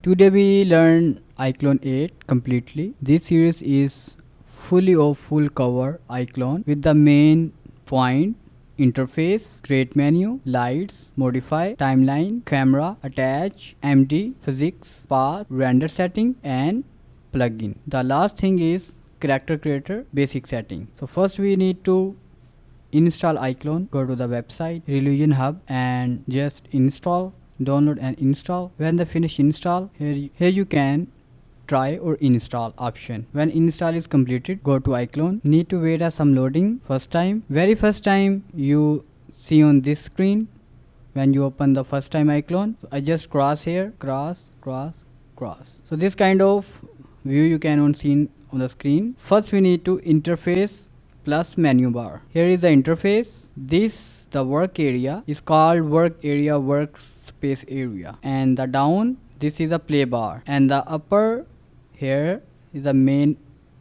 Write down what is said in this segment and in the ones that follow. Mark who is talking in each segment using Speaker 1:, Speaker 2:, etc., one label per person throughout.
Speaker 1: Today we learn iClone 8 completely. This series is fully of full cover iClone with the main point interface, create menu, lights, modify, timeline, camera, attach, MD, physics, path, render setting and plugin. The last thing is character creator basic setting. So first we need to install iClone. Go to the website Reallusion Hub and just install, download and install. When the finish install, here you can try or install option. When install is completed, go to iClone. Need to wait some loading. Very first time you see on this screen when you open the first time iClone. So I just cross here, cross. So this kind of view you can see on the screen. First we need to interface plus menu bar. Here is the interface. This the work area is called work area, workspace area, and the down this is a play bar, and the upper here is the main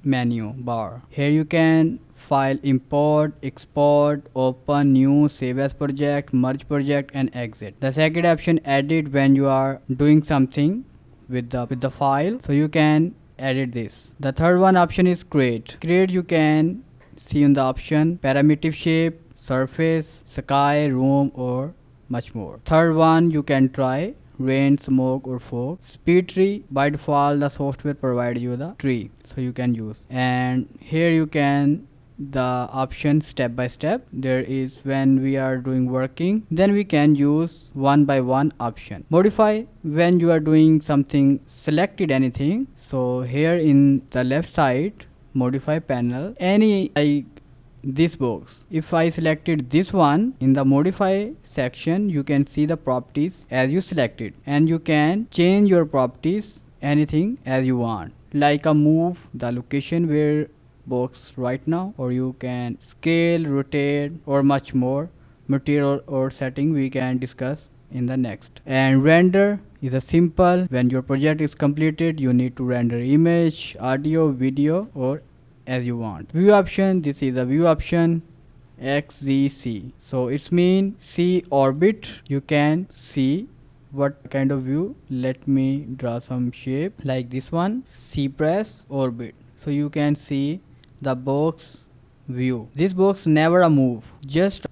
Speaker 1: menu bar. Here you can file import, export, open, new, save as project, merge project and exit. The second option edit when you are doing something with the file, so you can edit this. The third one option is create. Create you can see in the option parametric shape, surface, sky, room or much more. Third one you can try rain, smoke or fog. Speed tree, by default the software provides you the tree, so you can use. And here you can the option step by step. There is when we are doing working, then we can use one by one option. Modify when you are doing something selected anything. So here in the left side modify panel, any like this box, if I selected this one, in the modify section you can see the properties as you selected, and you can change your properties anything as you want, like a move the location where box right now, or you can scale, rotate or much more. Material or setting we can discuss in the next. And render is a simple, when your project is completed you need to render image, audio, video or as you want. View option, this is a view option XZC, so it's mean see orbit. You can see what kind of view. Let me draw some shape like this one, C press orbit, so you can see the box view. This box never a move, just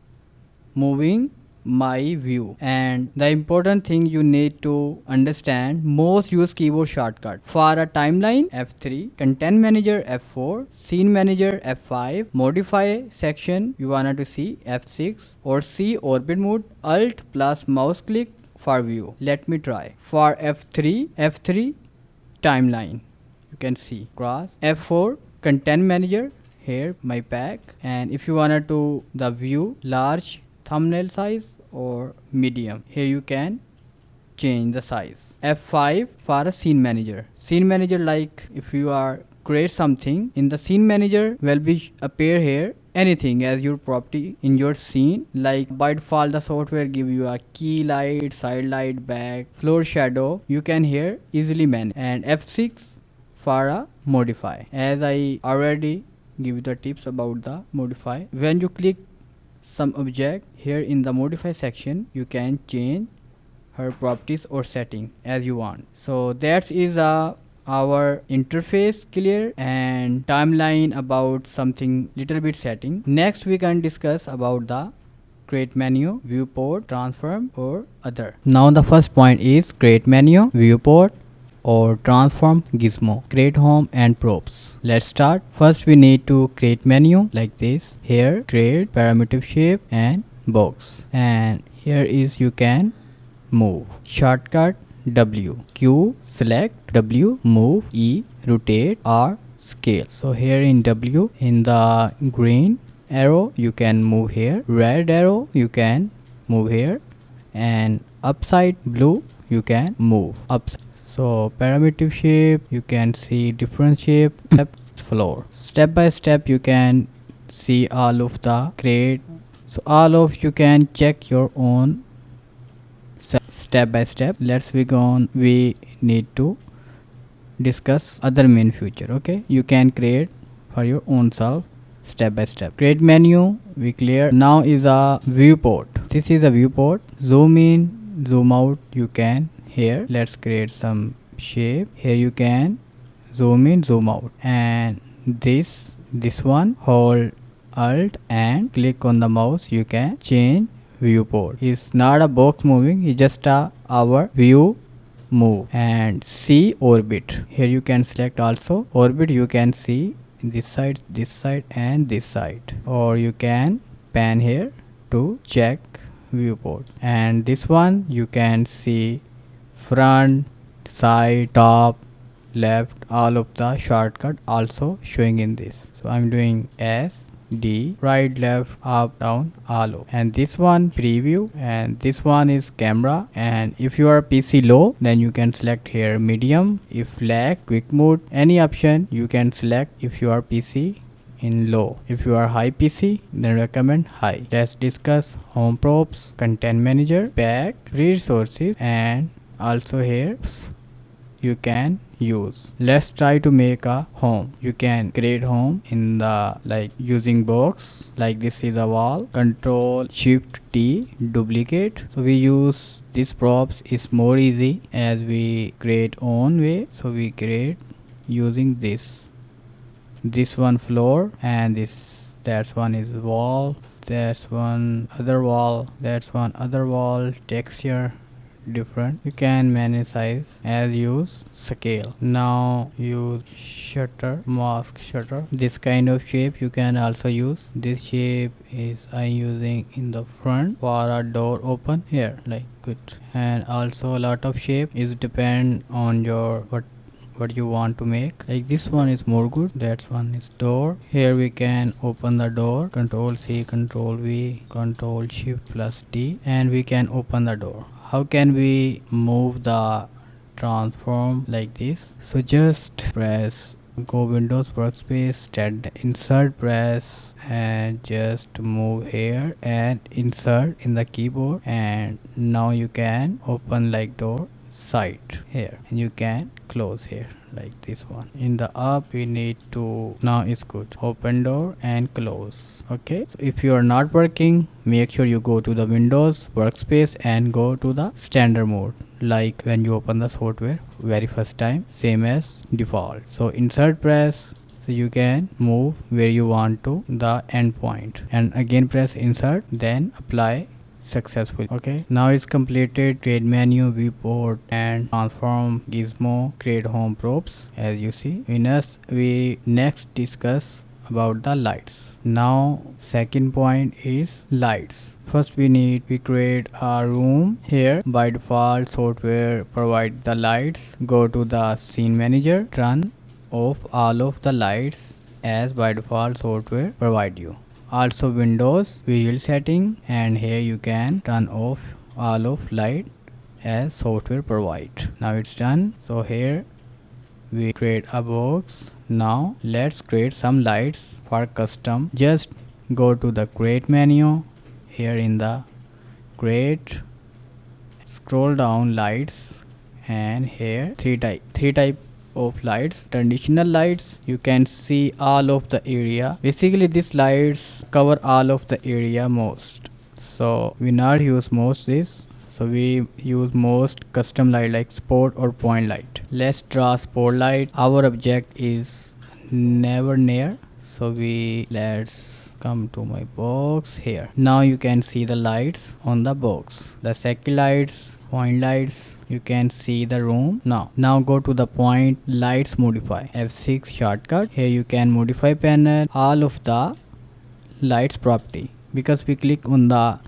Speaker 1: moving my view. And the important thing you need to understand, most use keyboard shortcut. For a timeline F3, content manager F4, scene manager F5, modify section you wanted to see F6, or see orbit mode alt plus mouse click for view. Let me try. For F3 timeline you can see cross. F4 content manager, here my pack. And if you wanted to the view large, thumbnail size or medium, here you can change the size. F5 for a scene manager. Scene manager, like if you are create something in the scene manager, will be appear here anything as your property in your scene. Like by default the software give you a key light, side light, back, floor shadow, you can here easily manage. And F6 for a modify, as I already give you the tips about the modify. When you click some object here in the modify section, you can change her properties or setting as you want. So that is our interface clear, and timeline about something little bit setting. Next we can discuss about the create menu, viewport, transform or other. Now the first point is create menu, viewport or transform gizmo, create home and props. Let's start. First we need to create menu like this. Here create parametric shape and box, and here is you can move. Shortcut W, Q select, W move, E rotate, R scale. So here in W, in the green arrow you can move here, red arrow you can move here, and upside blue you can move upside. So parametric shape you can see different shape, floor. Step by step you can see all of the create. So all of you can check your own step by step. Let's we go on. We need to discuss other main feature. Okay, you can create for your own self step by step. Create menu we clear. Now is a viewport. This is a viewport. Zoom in, zoom out you can here. Let's create some shape. Here you can zoom in, zoom out, and this one hold alt and click on the mouse. You can change viewport. It's not a box moving, it's just our view move. And see orbit, here you can select also orbit. You can see this side and this side, or you can pan here to check viewport. And this one you can see front, side, top, left, all of the shortcut also showing in this. So I'm doing S D, right, left, up, down, all of. And this one preview, and this one is camera. And if you are PC low, then you can select here medium. If lag, quick mode, any option you can select if you are PC in low. If you are high PC, then recommend high. Let's discuss home props, content manager, back, resources, and also here you can use. Let's try to make a home. You can create home in the like using box. Like this is a wall. Control Shift T, duplicate. So we use this props is more easy as we create own way. So we create using this one floor, and that's one is wall, that's one other wall, that's one other wall. Texture different. You can manage size as use scale. Now use shutter, mask shutter. This kind of shape you can also use. This shape is I using in the front for a door open here, like good. And also a lot of shape is depend on your what you want to make. Like this one is more good. That one is door. Here we can open the door. Control C, Control V, Control Shift plus D, and we can open the door. How can we move the transform like this? So just press go Windows workspace, insert, press, and just move here and insert in the keyboard. And now you can open like door side here, and you can close here like this one. In the up we need to, now it's good, open door and close. Okay, so if you are not working, make sure you go to the Windows workspace and go to the standard mode, like when you open the software very first time, same as default. So insert, press, so you can move where you want to the endpoint, and again press insert, then apply successful. Okay, now it's completed. Create menu, viewport, and transform, gizmo, create home props. As you see, we next discuss about the lights. Now second point is lights. First we create a room. Here by default software provide the lights. Go to the scene manager, turn off all of the lights as by default software provide you. Also Windows visual setting, and here you can turn off all of light as software provide. Now it's done. So here we create a box. Now let's create some lights for custom. Just go to the create menu. Here in the create, scroll down lights, and here three type of lights. Traditional lights, you can see all of the area. Basically these lights cover all of the area most, so we not use most this. So we use most custom light like spot or point light. Let's draw spot light. Our object is never near, so let's come to my box here. Now you can see the lights on the box. The second lights, point lights, you can see the room. Now go to the point lights, modify, F6 shortcut. Here you can modify panel all of the lights property, because we click on the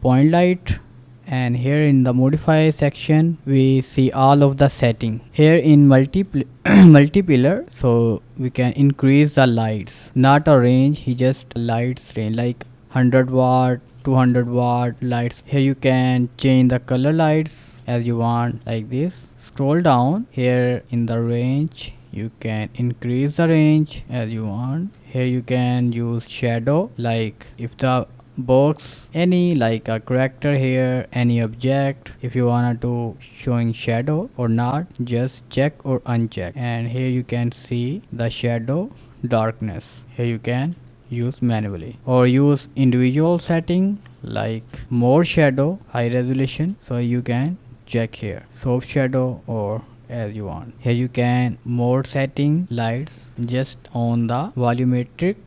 Speaker 1: point light, and here in the modify section we see all of the setting. Here in multi-pillar, so we can increase the lights, not a range, he just lights range like 100 watt, 200 watt lights. Here you can change the color lights as you want, like this. Scroll down here in the range, you can increase the range as you want. Here you can use shadow, like if the box any like a character here, any object, if you wanted to showing shadow or not, just check or uncheck. And here you can see the shadow darkness. Here you can use manually or use individual setting like more shadow, high resolution, so you can check here soft shadow or as you want. Here you can more setting lights just on the volumetric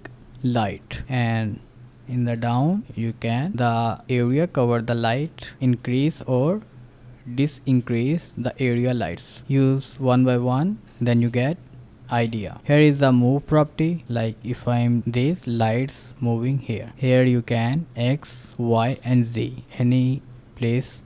Speaker 1: light, and in the down you can the area cover the light, increase or disincrease the area lights. Use one by one, then you get idea. Here is the move property, like if I'm these lights moving here. Here you can X, Y and Z, any place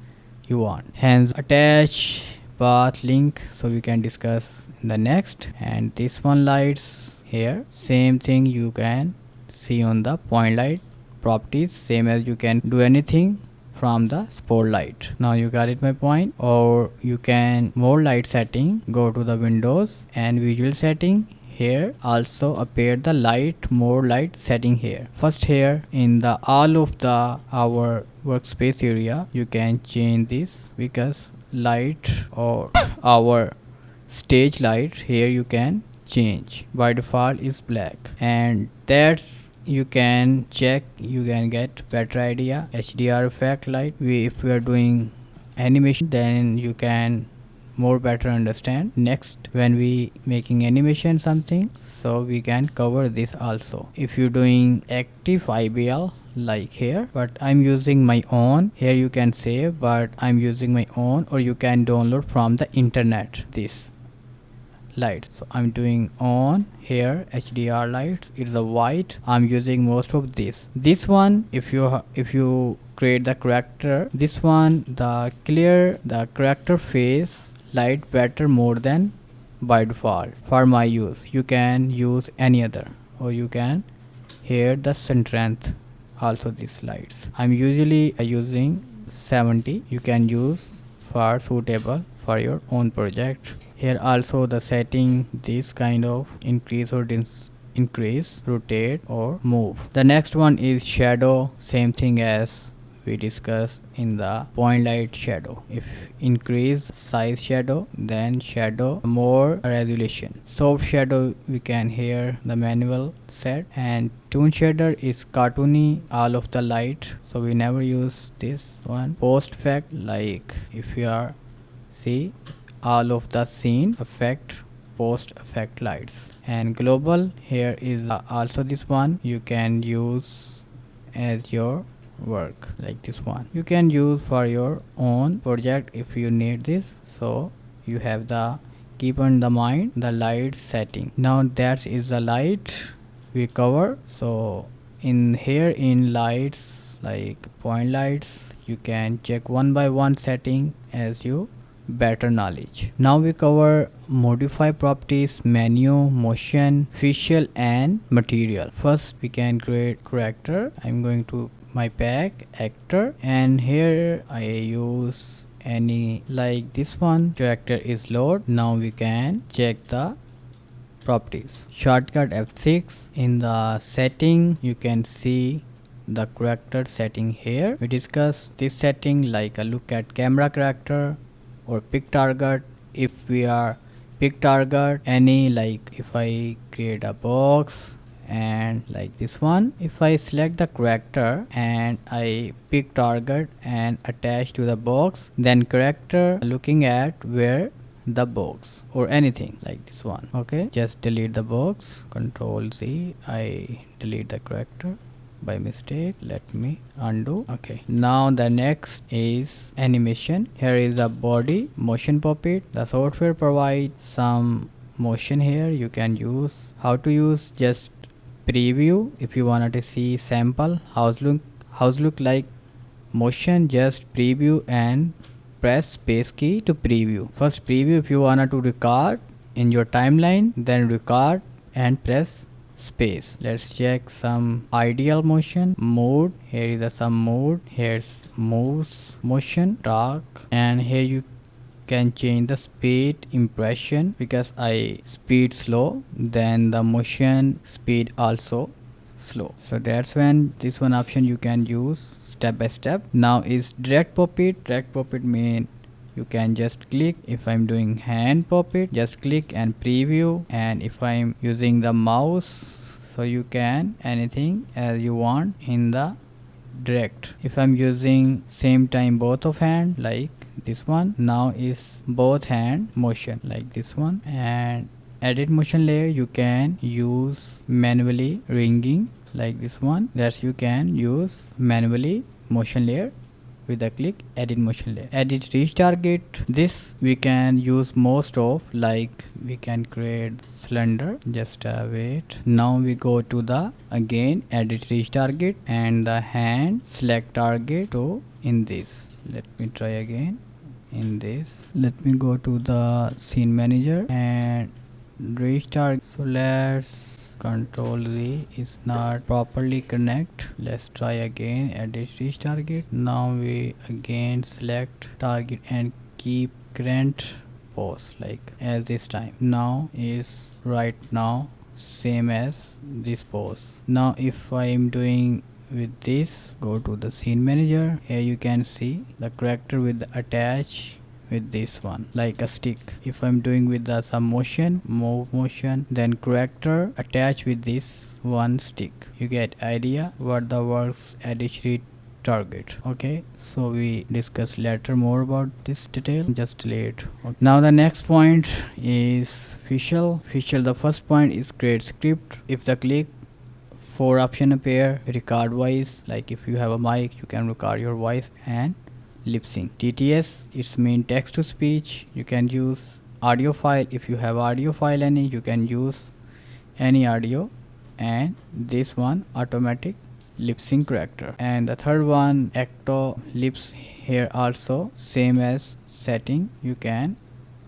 Speaker 1: you want. Hence attach path link, so we can discuss in the next. And this one lights here, same thing you can see on the point light properties, same as you can do anything from the spotlight. Now you got it my point. Or you can more light setting, go to the windows and visual setting. Here also appear the light, more light setting here. First here in the all of the our workspace area you can change this, because light or our stage light here you can change. By default is black, and that's you can check, you can get better idea. HDR effect light, if we are doing animation, then you can more better understand. Next, when we making animation something, so we can cover this also. If you're doing active IBL like here, but I'm using my own, here you can save, but I'm using my own, or you can download from the internet this lights. So I'm doing on here HDR lights, it's a white. I'm using most of this one. If you create the character, this one the clear the character face light better more than by default. For my use you can use any other, or you can here the strength also these lights. I'm usually using 70, you can use for suitable for your own project. Here also the setting, this kind of increase or increase, rotate or move. The next one is shadow, same thing as we discussed in the point light shadow. If increase size shadow, then shadow more resolution. Soft shadow we can here the manual set, and toon shader is cartoony all of the light, so we never use this one. Post effect, like if you are see all of the scene effect, post effect lights. And global here is also this one you can use as your work, like this one you can use for your own project if you need this. So you have the keep in the mind the light setting. Now that is the light we cover. So in here in lights like point lights, you can check one by one setting as you better knowledge. Now we cover modify properties, menu, motion, facial and material. First we can create character. I'm going to my pack actor, and here I use any like this one. Character is load. Now we can check the properties. Shortcut F6. In the setting you can see the character setting. Here we discuss this setting, like a look at camera character or pick target. If we are pick target any, like if I create a box and like this one, if I select the character and I pick target and attach to the box, then character looking at where the box or anything like this one. Okay, just delete the box, Control Z, I delete the character by mistake, let me undo. Okay, now the next is animation. Here is a body motion puppet. The software provides some motion here you can use. How to use, just preview. If you wanted to see sample house look like motion, just preview and press space key to preview. First preview if you wanted to record in your timeline, then record and press space. Let's check some ideal motion mode. Here is some mode. Here's moves motion dark, and here you can change the speed impression. Because I speed slow, then the motion speed also slow. So that's when this one option you can use step by step. Now is direct puppet. Direct puppet mean you can just click. If I'm doing hand puppet, just click and preview. And if I'm using the mouse, so you can anything as you want in the direct. If I'm using same time both of hand, like this one. Now is both hand motion like this one. And edit motion layer, you can use manually ringing like this one. That's you can use manually motion layer with a click edit motion layer. Edit reach target, this we can use most of, like we can create cylinder. Just wait. Now we go to the again edit reach target and the hand select target to in this. Let me try again in this. Let me go to the scene manager and reach target. So let's Control Z is not properly connect. Let's try again edit reach target. Now we again select target and keep current pose like as this time. Now is right now same as this pose. Now if I am doing with this, go to the scene manager. Here you can see the character with the attach with this one like a stick. If I'm doing with the some motion, move motion, then character attach with this one stick. You get idea what the works addition target. Okay, so we discuss later more about this detail. Just delete. Okay. Now the next point is facial. The first point is create script. If the click four option appear, record voice, like if you have a mic you can record your voice and lip sync. TTS, it's mean text to speech. You can use audio file. If you have audio file any, you can use any audio. And this one automatic lip sync character. And the third one acto lips, here also same as setting you can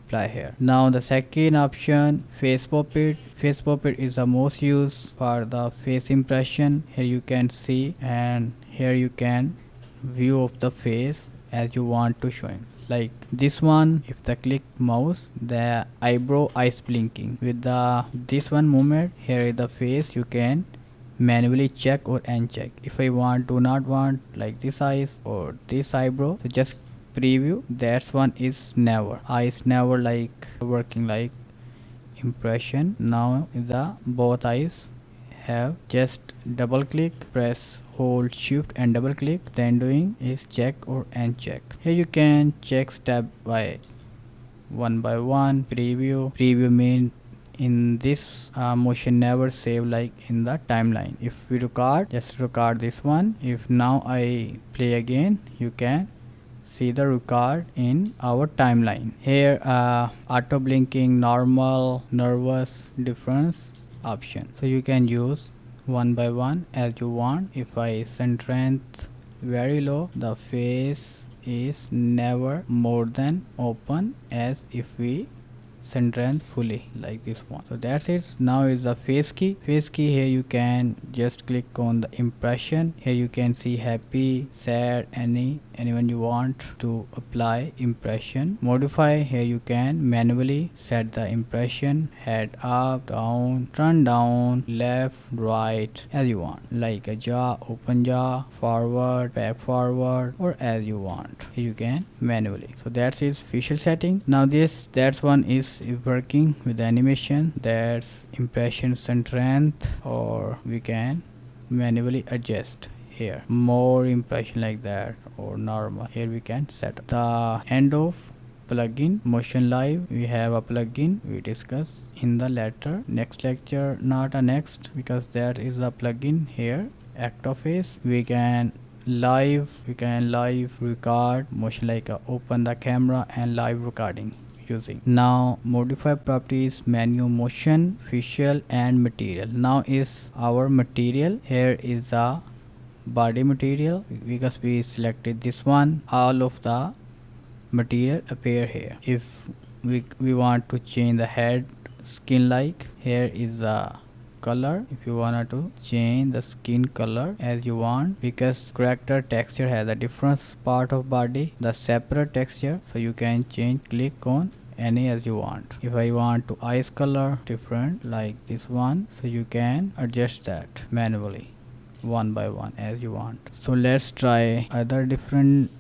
Speaker 1: apply here. Now the second option face puppet. Face puppet is the most used for the face impression. Here you can see and here you can view of the face as you want to show him. Like this one, if the click mouse, the eyebrow eyes blinking with the this one movement. Here is the face, you can manually check or uncheck. If I want do not want like this eyes or this eyebrow, so just preview. That one is never eyes never like working like impression. Now the both eyes have, just double click, press hold shift and double click, then doing is check or uncheck. Here you can check step by one by one. Preview mean in this motion never save like in the timeline. If we record, just record this one. If now I play again, you can see the record in our timeline. Here auto blinking, normal, nervous, difference option, so you can use one by one as you want. If I strength very low, the face is never more than open as if we strength fully like this one. So that's it. Now is the face key. Here you can just click on the impression. Here you can see happy, sad, anyone you want to apply impression. Modify, here you can manually set the impression, head up, down, turn down, left, right, as you want, like a jaw, open jaw, forward, back forward, or as you want. Here you can manually. So that's its facial setting. Now that's one is working with the animation. That's impression strength, or we can manually adjust here more impression like that or normal. Here we can set the end of plugin motion live. We have a plugin we discuss in the later next lecture, not a next, because there is a plugin here Actoface. We can live record motion like open the camera and live recording using. Now modify properties, menu, motion, facial and material. Now is our material. Here is a body material because we selected this one. All of the material appear here. If we want to change the head skin, like here is a color. If you wanted to change the skin color as you want, because character texture has a different part of body, the separate texture, so you can change, click on any as you want. If I want to eyes color different like this one, so you can adjust that manually one by one as you want. So let's try other different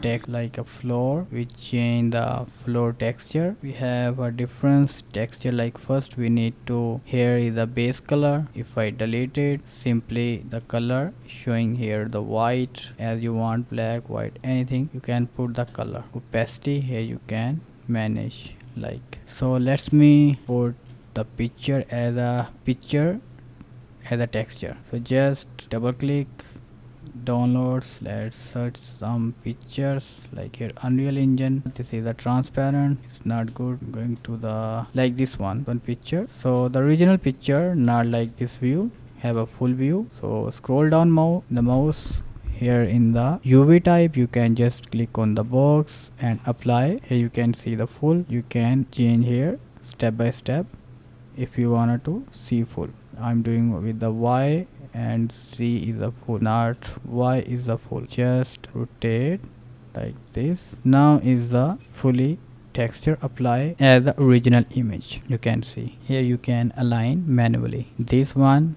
Speaker 1: text like a floor. We change the floor texture. We have a different texture. Like first we need to, here is a base color. If I delete it, simply the color showing here the white, as you want, black, white, anything you can put the color. Opacity here you can manage like so. Let's me put the picture as a texture. So just double click, downloads, let's search some pictures like here Unreal Engine. This is a transparent, it's not good. I'm going to the like this one picture. So the original picture not like this view, have a full view. So scroll down the mouse here in the UV type, you can just click on the box and apply. Here you can see the full. You can change here step by step if you wanted to see full. I'm doing with the Y and C is a full, not Y is a full. Just rotate like this. Now is the fully texture apply as the original image. You can see here you can align manually. This one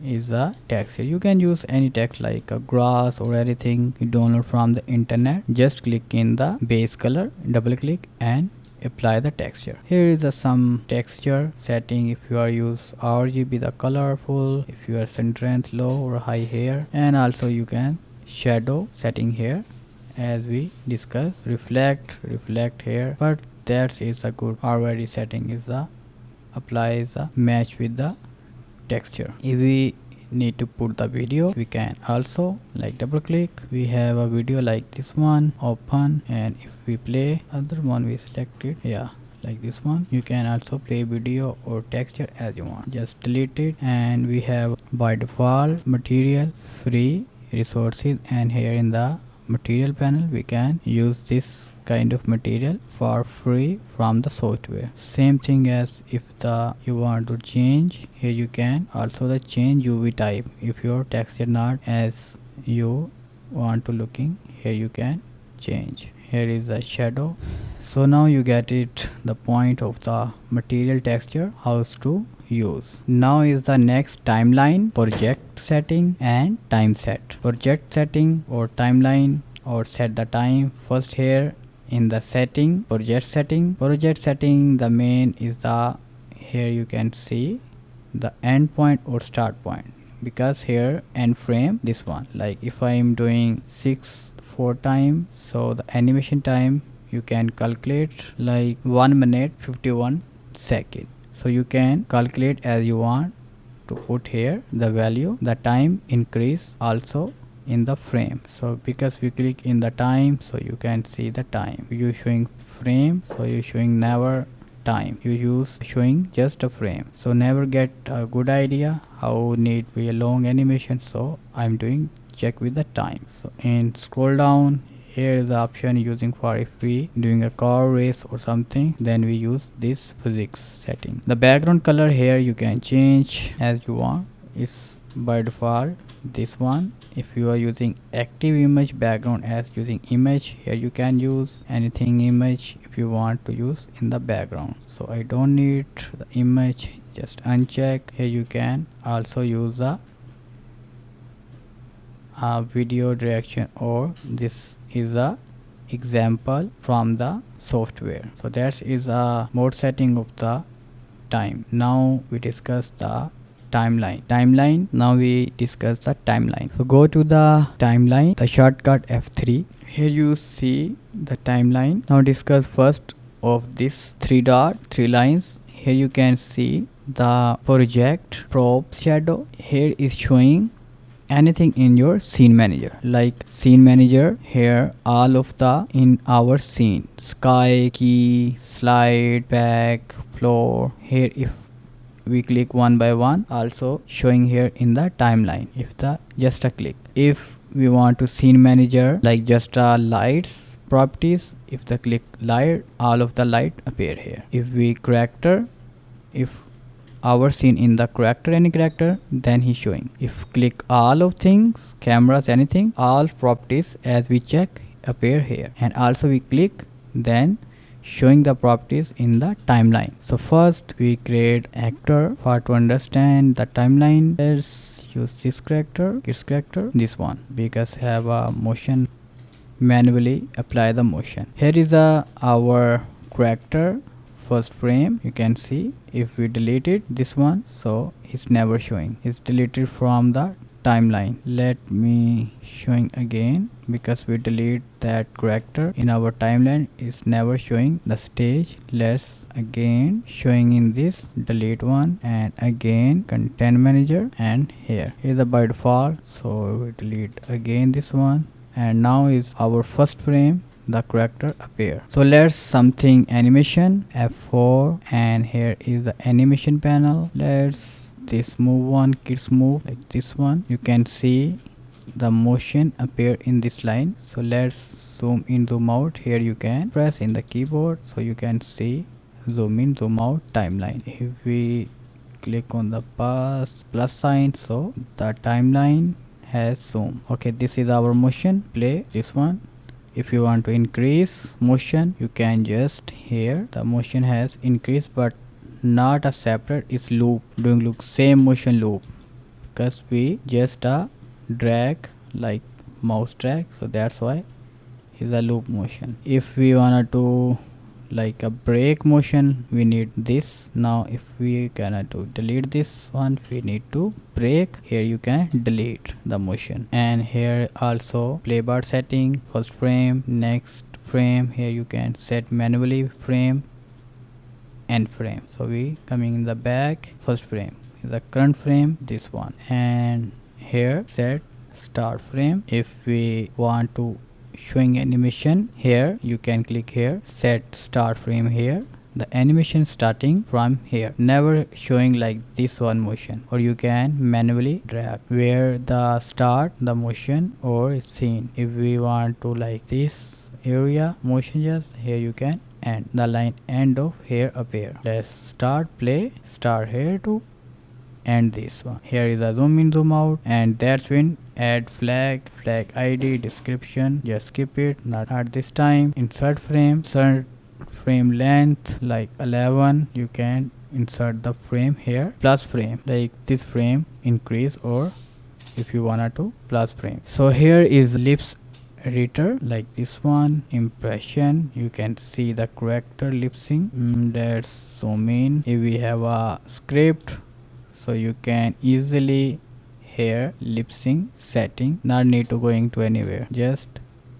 Speaker 1: is a texture. You can use any text like a grass or anything you download from the internet. Just click in the base color, double click and apply the texture. Here is some texture setting. If you are use RGB, the colorful, if you are strength low or high here, and also you can shadow setting here as we discussed. Reflect here, but that is a good already setting is the applies the match with the texture. If we need to put the video, we can also like double click. We have a video like this one, open, and if we play other one, we select it, yeah, like this one. You can also play video or texture as you want. Just delete it, and we have by default material free resources, and here in the material panel we can use this kind of material for free from the software. Same thing as if you want to change, here you can also the change UV type. If your texture not as you want to looking, here you can change. Here is a shadow. So now you get it, the point of the material texture, how to use. Now is the next timeline, project setting and time set. Project setting or timeline or set the time. First here in the setting, project setting, the main is the, here you can see the end point or start point, because here end frame this one, like if I am doing 6:4 time, so the animation time you can calculate like 1 minute 51 second. So you can calculate as you want to put here the value, the time increase also in the frame. So because we click in the time, so you can see the time. You showing frame, so you showing never time. You use showing just a frame, so never get a good idea how need be a long animation. So I'm doing check with the time. So and scroll down, here is the option using for if we doing a car race or something, then we use this physics setting. The background color here you can change as you want, is by default this one. If you are using active image background as using image, here you can use anything image if you want to use in the background. So I don't need the image, just uncheck. Here you can also use a video direction, or this is a example from the software. So that is a mode setting of the time. Now we discuss the timeline. Now we discuss the timeline. So go to the timeline, the shortcut F3. Here you see the timeline. Now discuss first of this three lines. Here you can see the project prop shadow. Here is showing anything in your scene manager, like scene manager. Here all of the in our scene, sky, key, slide, back, floor. Here if we click one by one, also showing here in the timeline. If the just a click, if we want to scene manager like just lights properties, if the click light, all of the light appear here. If we character, if our scene in the character, any character, then he's showing. If click all of things, cameras, anything, all properties as we check appear here. And also we click, then showing the properties in the timeline. So first we create actor for to understand the timeline. Let's use this character, this one, because have a motion manually apply the motion. Here is our character first frame. You can see if we delete it, this one, so it's never showing, it's deleted from the timeline. Let me showing again, because we delete that character in our timeline, it's never showing the stage. Let's again showing in this, delete one, and again content manager, and here is the by default, so we delete again this one, and now is our first frame the character appear. So let's something animation, F4, and here is the animation panel. Let's this move one, kids move, like this one. You can see the motion appear in this line. So let's zoom in, zoom out. Here you can press in the keyboard, so you can see zoom in, zoom out timeline. If we click on the plus sign, so the timeline has zoom. Okay, this is our motion, play this one. If you want to increase motion, you can just here the motion has increased, but not a separate, it's loop, doing loop, same motion loop, because we just drag like mouse drag, so that's why is a loop motion. If we wanna to like a break motion, we need this. Now if we cannot to delete this one, we need to break, here you can delete the motion. And here also play bar setting, first frame, next frame, here you can set manually frame, end frame. So we coming in the back, first frame is the current frame, this one, and here set start frame. If we want to showing animation, here you can click here, set start frame, here the animation starting from here, never showing like this one motion, or you can manually drag where the start the motion or scene. If we want to like this area motion, just here you can end the line end of here appear. Let's start play, start here to and this one. Here is a zoom in, zoom out, and that's when add flag ID, description, just skip it, not at this time. Insert frame length like 11, you can insert the frame here, plus frame like this frame increase, or if you wanna to plus frame. So here is lips editor like this one, impression, you can see the character lip sync. Let's zoom in. If we have a script, so you can easily here lip sync setting, not need to going to anywhere, just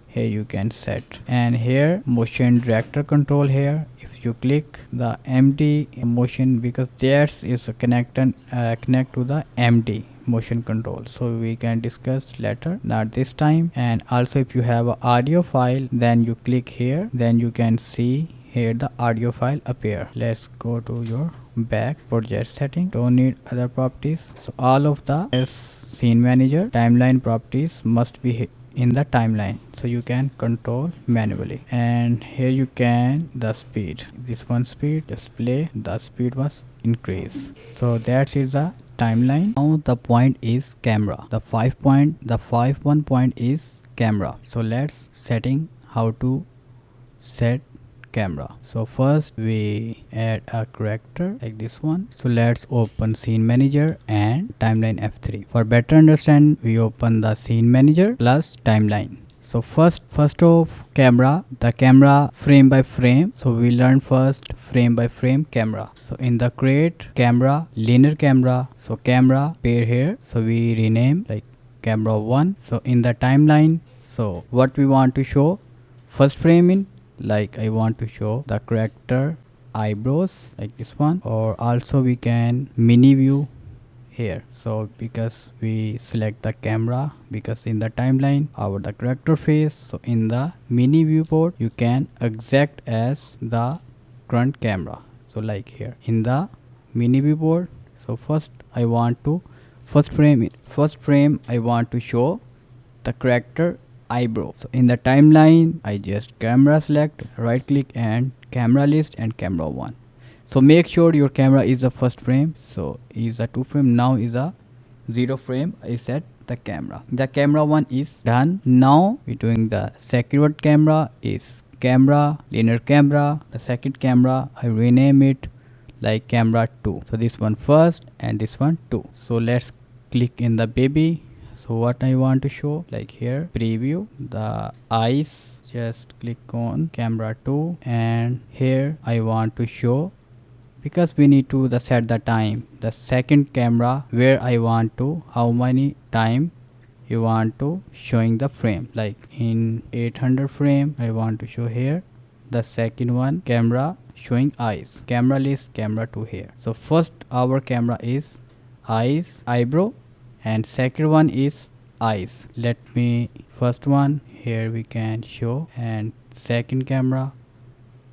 Speaker 1: here you can set. And here motion director control, here if you click the MD motion, because theirs is a connect to the MD motion control, so we can discuss later, not this time. And also if you have a audio file, then you click here, then you can see here the audio file appear. Let's go to your back project setting, don't need other properties. So all of the scene manager timeline properties must be in the timeline, so you can control manually. And here you can the speed, this one speed, display the speed was increased. So that is the timeline. Now the point is camera, the 5.1 point is camera. So let's setting how to set camera. So first we add a character like this one. So let's open scene manager and timeline F3. For better understand, we open the scene manager plus timeline. So first of camera, the camera frame by frame. So we learn first frame by frame camera. So in the create camera, linear camera, so camera pair here, so we rename like camera 1. So in the timeline, so what we want to show, first frame in, like I want to show the character eyebrows like this one, or also we can mini view here. So because we select the camera, because in the timeline our the character face, so in the mini viewport you can exact as the front camera. So like here in the mini viewport, so first I want to first frame I want to show the character eyebrow. So in the timeline I just camera select, right click and camera list and camera 1. So make sure your camera is the first frame, so is a 2 frame, now is a 0 frame. I set the camera 1 is done. Now we're doing the second camera is camera linear camera. The second camera I rename it like camera 2. So this one first and this one 2. So let's click in the baby. So what I want to show, like here preview the eyes, just click on camera 2, and here I want to show, because we need to set the time, the second camera where I want to how many time you want to showing the frame, like in 800 frame I want to show here the second one camera showing eyes, camera list camera 2 here. So first our camera is eyes eyebrow, and second one is eyes. Let me first one here we can show, and second camera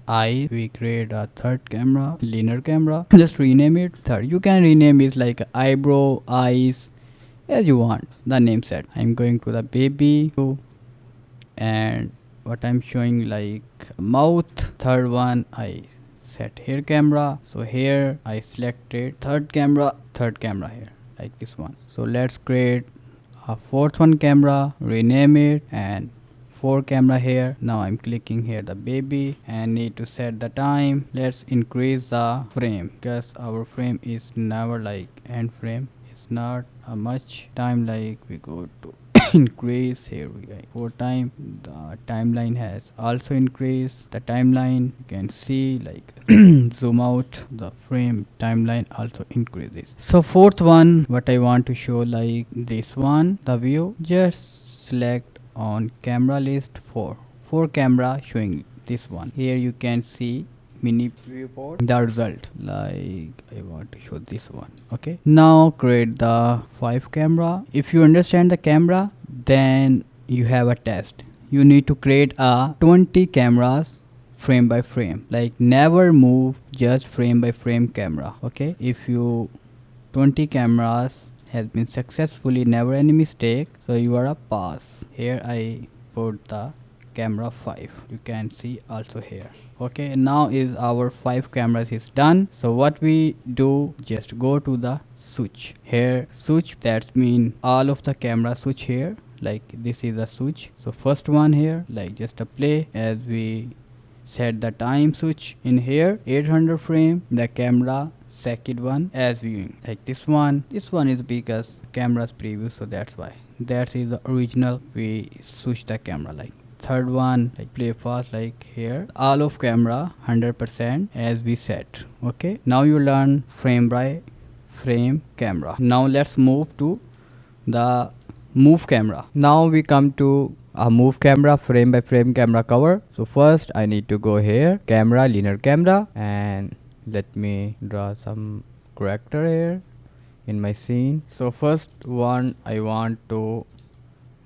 Speaker 1: I we create a third camera linear camera, just rename it third. You can rename it like eyebrow eyes as you want the name set. I'm going to the baby, and what I'm showing like mouth. Third one I set here camera, so here I selected third camera here like this one. So let's create a fourth one camera, rename it, and four camera here. Now I'm clicking here the baby and need to set the time. Let's increase the frame because our frame is never like end frame, it's not a much time, like we go to increase here we go 4 time. The timeline has also increased the timeline, you can see like zoom out the frame, timeline also increases. So fourth one what I want to show like this one, the view, just select on camera list 4 camera showing this one. Here you can see mini viewport the result, like I want to show this one. Okay, now create the 5 camera. If you understand the camera, then you have a test. You need to create a 20 cameras frame by frame, like never move, just frame by frame camera. Okay, if you 20 cameras has been successfully, never any mistake, so you are a pass. Here I put the camera 5, you can see also here. Okay, now is our 5 cameras is done. So what we do, just go to the switch here, switch, that's mean all of the camera switch here, like this is a switch. So first one here, like just a play, as we set the time switch in here 800 frame, the camera second one as viewing like this one is because camera's preview, so that's why that is the original. We switch the camera like third one, like play fast, like here all of camera 100% as we set. Okay, now you learn frame by frame camera. Now let's move to the move camera. Now we come to a move camera frame by frame camera cover. So first I need to go here camera linear camera, and let me draw some character here in my scene. So first one I want to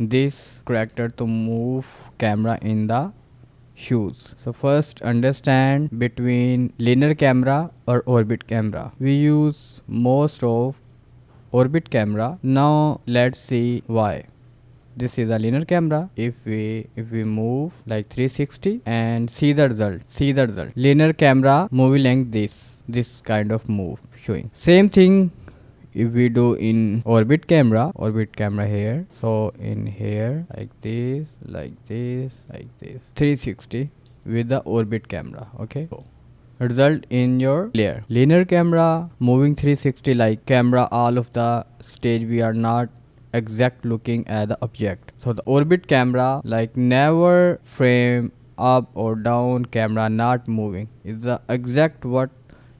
Speaker 1: this character to move camera in the shoes. So first understand between linear camera or orbit camera. We use most of orbit camera. Now let's see why. This is a linear camera. If we move like 360 and see the result, linear camera movie length this kind of move showing. Same thing if we do in orbit camera here. So in here like this 360 with the orbit camera. Okay, so result in your layer. Linear camera moving 360 like camera all of the stage, we are not exact looking at the object. So the orbit camera like never frame up or down, camera not moving, is the exact what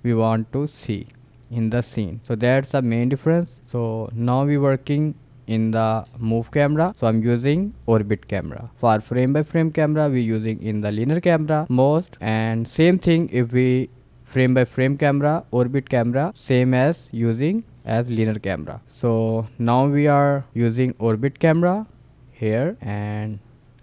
Speaker 1: we want to see in the scene. So that's the main difference. So now we working in the move camera, so I'm using orbit camera. For frame by frame camera we using in the linear camera most, and same thing if we frame by frame camera orbit camera same as using as linear camera. So now we are using orbit camera here, and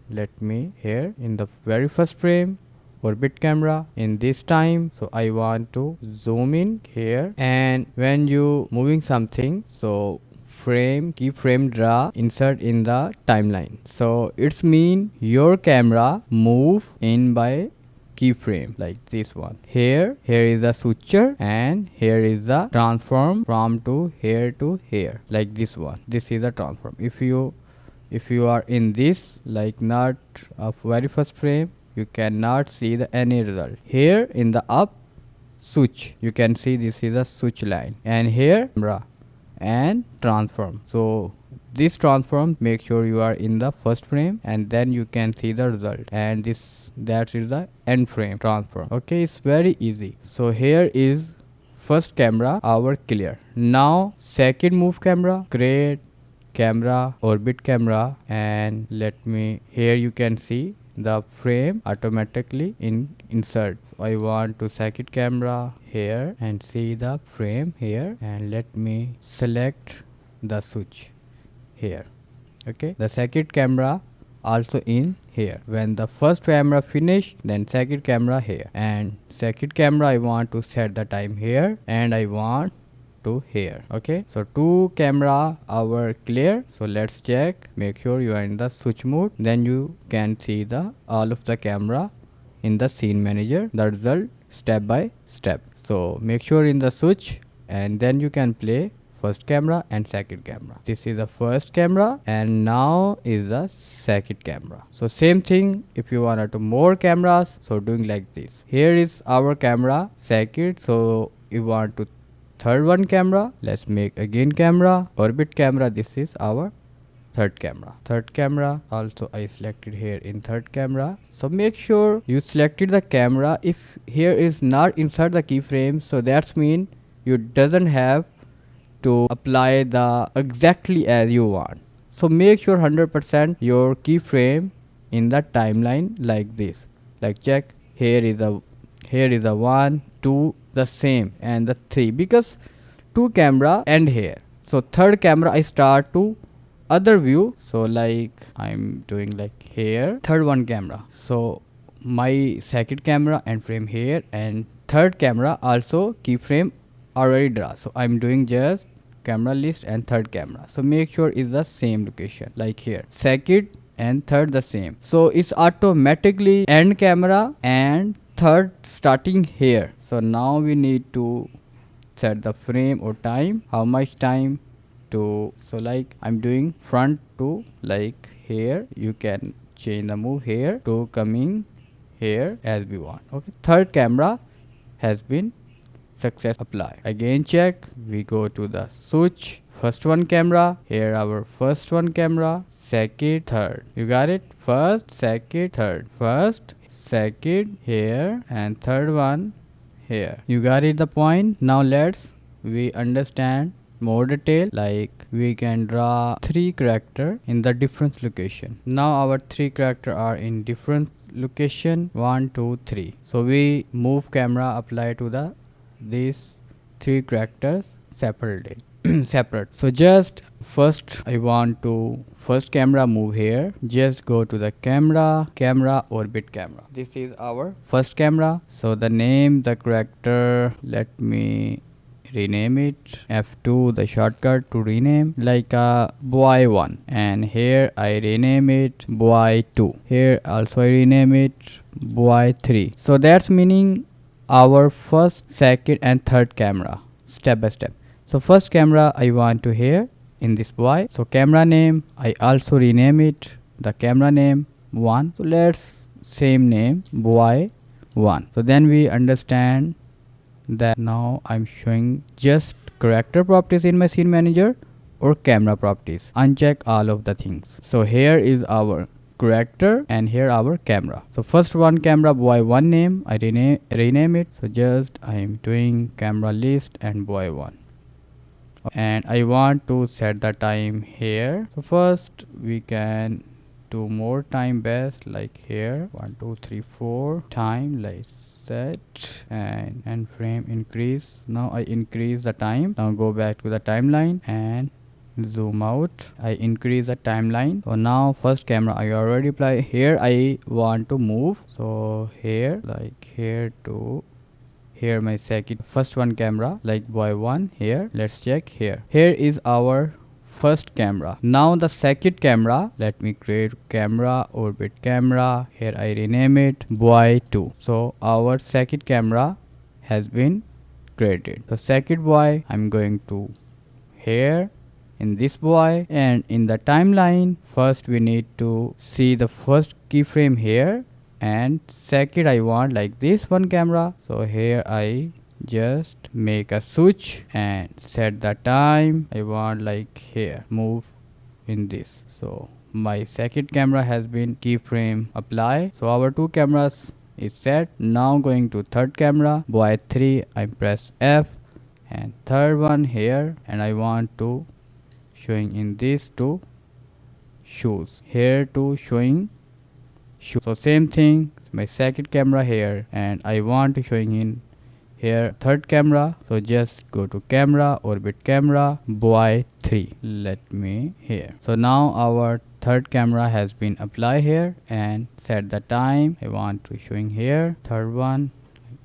Speaker 1: let me here in the very first frame orbit camera in this time. So I want to zoom in here, and when you moving something, so frame keyframe draw insert in the timeline. So it's mean your camera move in by keyframe like this one. Here is a switcher, and here is a transform from to here like this one. This is a transform. If you are in this like not a very first frame, you cannot see the any result. Here in the up switch you can see this is a switch line, and here camera and transform. So this transform, make sure you are in the first frame, and then you can see the result. And that is the end frame transform. Okay, it's very easy. So here is first camera our clear. Now second move camera, create camera, orbit camera, and let me, here you can see the frame automatically insert. So I want to second camera here and see the frame here, and let me select the switch here. Okay, the second camera also in here. When the first camera finish, then second camera here, and second camera I want to set the time here, and I want to here. Okay, so two camera our clear. So let's check, make sure you are in the switch mode, then you can see the all of the camera in the scene manager, the result step by step. So make sure in the switch, and then you can play first camera and second camera. This is the first camera, and now is the second camera. So same thing if you want to more cameras, so doing like this. Here is our camera second, so you want to third one camera, let's make again camera, orbit camera. This is our third camera also I selected here in third camera. So make sure you selected the camera. If here is not inside the keyframe, so that's mean you doesn't have to apply the exactly as you want. So make sure 100% your keyframe in the timeline like this. Like check, here is a 1 2 the same, and the 3 because two camera end here. So third camera I start to other view, so like I'm doing like here third one camera, so my second camera and frame here, and third camera also keyframe already draw. So I'm doing just camera list and third camera. So make sure is the same location like here, second and third the same. So it's automatically end camera and third starting here. So now we need to set the frame or time, how much time to, so like I'm doing front to like here, you can change the move here to coming here as we want. Okay, third camera has been success apply. Again check, we go to the switch, first one camera, here our first one camera, second, third, you got it, first, second, third, first, second here, and third one here. You got it the point. Now let's we understand more detail, like we can draw three character in the different location. Now our three character are in different location, 1 2 3. So we move camera apply to the these three characters separately. Separate. So just first I want to first camera move here, just go to the camera orbit camera. This is our first camera. So the name the character, let me rename it, F2 the shortcut to rename, like boy 1, and here I rename it boy 2, here also I rename it boy 3. So that's meaning our first, second and third camera step by step. So first camera I want to here in this boy, so camera name I also rename it the camera name 1. So let's same name boy 1. So then we understand that now I'm showing just character properties in my scene manager or camera properties. Uncheck all of the things. So here is our character and here our camera. So first one camera boy 1 name I rename it. So just I'm doing camera list and boy 1, and I want to set the time here. So first we can do more time best, like here 1 2 3 4 time, like set, and frame increase. Now I increase the time. Now go back to the timeline and zoom out. I increase the timeline. So now first camera I already apply. Here I want to move, so here like here to here my second first one camera like boy 1 here. Let's check here is our first camera. Now the second camera, let me create camera orbit camera, here I rename it boy 2. So our second camera has been created. The second boy I'm going to here in this boy, and in the timeline first we need to see the first keyframe here, and second I want like this one camera. So here I just make a switch and set the time. I want like here move in this. So my second camera has been keyframe apply. So our two cameras is set. Now going to third camera, boy 3, I press F, and third one here, and I want to showing in these two shoes, here to showing shoes. So same thing, my second camera here, and I want to showing in here third camera. So just go to camera, orbit camera, boy 3, let me here. So now our third camera has been applied here, and set the time. I want to showing here third one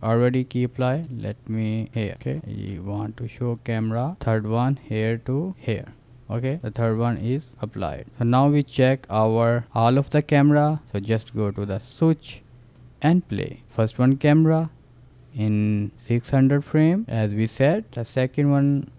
Speaker 1: already key apply, let me here. Okay, you want to show camera third one here to here. Okay, the third one is applied. So now we check our all of the camera. So just go to the switch and play. First one camera in 600 frame as we said. The second one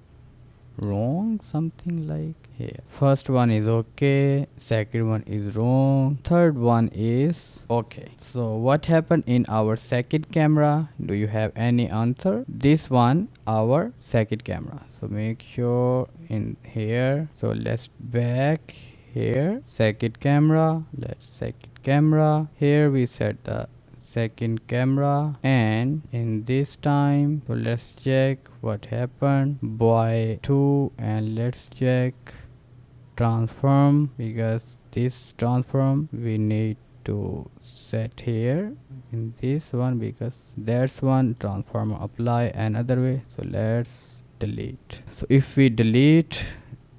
Speaker 1: wrong, something like here. First one is okay, second one is wrong, third one is okay. So what happened in our second camera? Do you have any answer? This one our second camera. So make sure in here. So let's back here, second camera, let's second camera. Here we set the second camera, and in this time, so let's check what happened, boy 2, and let's check transform, because this transform we need to set here in this one, because that's one transform apply another way. So let's delete. So if we delete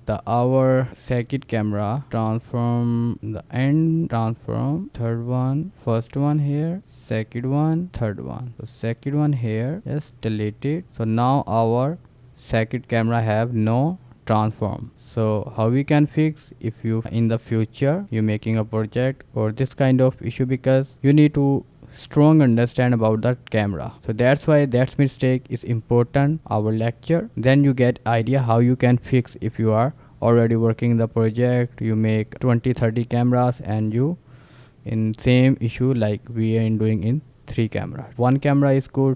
Speaker 1: the our second camera transform, the end transform, third one, first one here, second one, third one. So second one here, just delete it. So now our second camera have no transform. So how we can fix if you in the future you making a project or this kind of issue, because you need to strong understand about the camera. So that's why that mistake is important our lecture, then you get idea how you can fix. If you are already working the project, you make 20-30 cameras and you in same issue like we are doing in 3 cameras, one camera is good,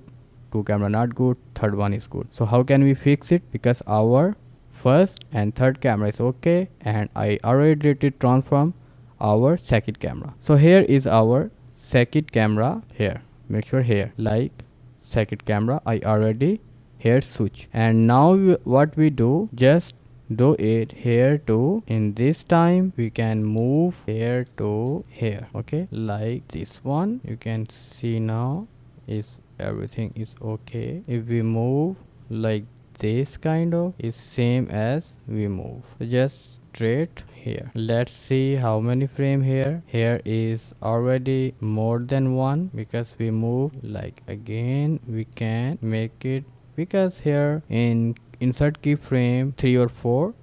Speaker 1: 2 camera not good, third one is good. So how can we fix it? Because our first and third camera is okay, and I already did it transform our second camera. So here is our second camera here, make sure here like second camera I already here switch, and now what we do, just do it here to in this time we can move here to here. Okay, like this one you can see now is everything is okay. If we move like this kind of is same as we move, so just straight here. Let's see how many frame here. Here is already more than one, because we move like again we can make it, because here in insert keyframe 3 or 4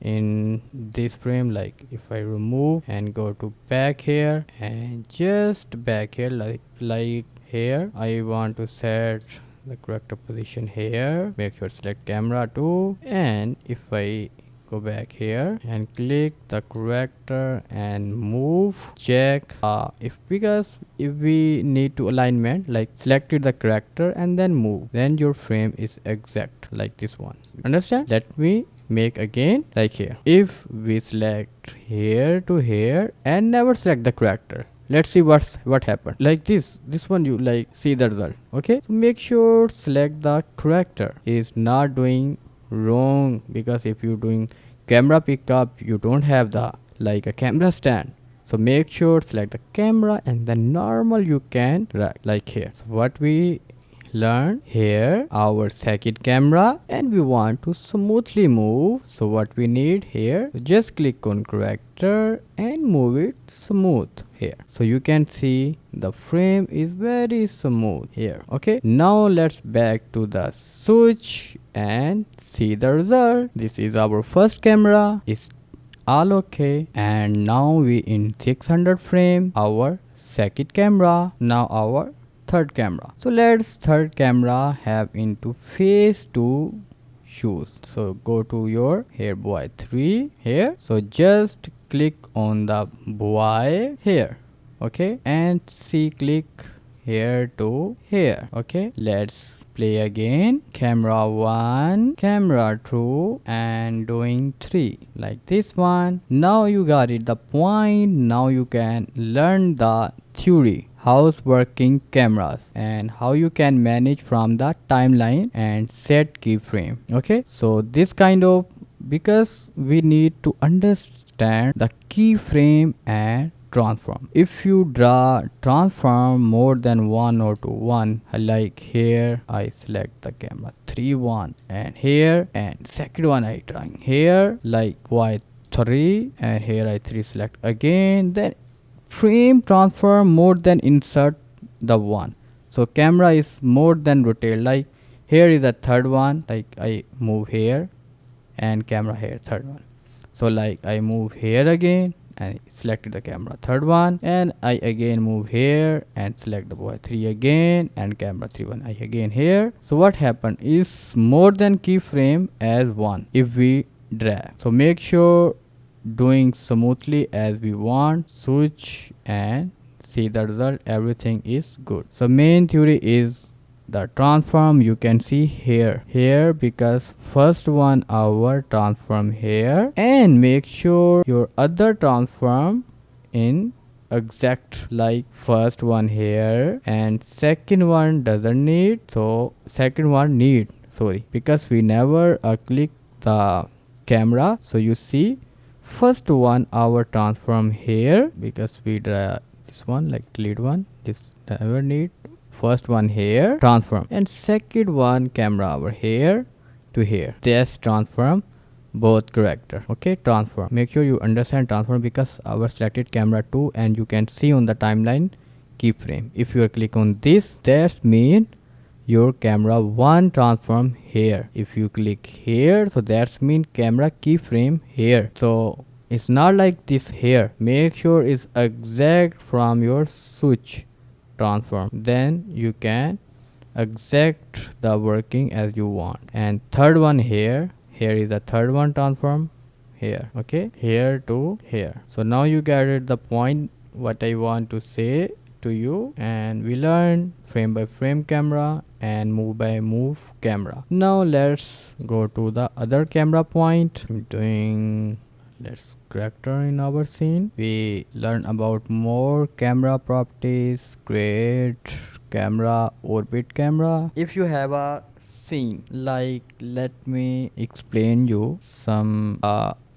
Speaker 1: in this frame, like if I remove and go to back here and just back here like here I want to set the corrector position here, make sure select camera 2, and if I go back here and click the corrector and move, check if, because if we need to alignment like selected the corrector and then move, then your frame is exact like this one. Understand? Let me make again like here. If we select here to here and never select the corrector, let's see what happened. Like this one you like see the result. Okay, so make sure select the corrector is not doing wrong, because if you doing camera pickup you don't have the like a camera stand. So make sure select the camera and then normal you can like here. So what we learn here, our second camera, and we want to smoothly move. So what we need here, just click on corrector and move it smooth here. So you can see the frame is very smooth here. Okay, now let's back to the switch and see the result. This is our first camera, is all okay, and now we in 600 frame our second camera, now our third camera. So let's third camera have into phase 2 shoes. So go to your here boy 3 here, so just click on the boy here. Okay, and see click here to here. Okay, let's play again, camera 1, camera 2, and doing 3 like this one. Now you got it the point. Now you can learn the theory, how's working cameras and how you can manage from the timeline and set keyframe. Okay, so this kind of, because we need to understand the keyframe and transform. If you draw transform more than one or two, one like here I select the camera 3 1, and here, and second one I drawing here like y3, and here I 3 select again, then frame transform more than insert the one. So camera is more than rotate, like here is a third one, like I move here and camera here third one. So like I move here again and selected the camera third one, and I again move here and select the boy 3 again and camera 3 1 I again here. So what happened is more than keyframe as one if we drag. So make sure doing smoothly as we want, switch and see the result, everything is good. So main theory is the transform. You can see here because first one our transform here, and make sure your other transform in exact like first one here, and second one doesn't need, so second one need, sorry, because we never click the camera. So you see first one our transform here because we draw this one like delete one, this never need, first one here transform, and second one camera over here to here, this transform both character. Okay, transform, make sure you understand transform because our selected camera 2, and you can see on the timeline keyframe. If you click on this, that's mean your camera 1 transform here. If you click here, so that's mean camera keyframe here. So it's not like this here, make sure it's exact from your switch transform, then you can exact the working as you want. And third one here is a third one transform here, okay, here to here. So now you get it the point what I want to say to you, and we learn frame by frame camera and move by move camera. Now let's go to the other camera point. I'm doing, let's character in our scene. We learn about more camera properties, create camera, orbit camera. If you have a scene, like let me explain you some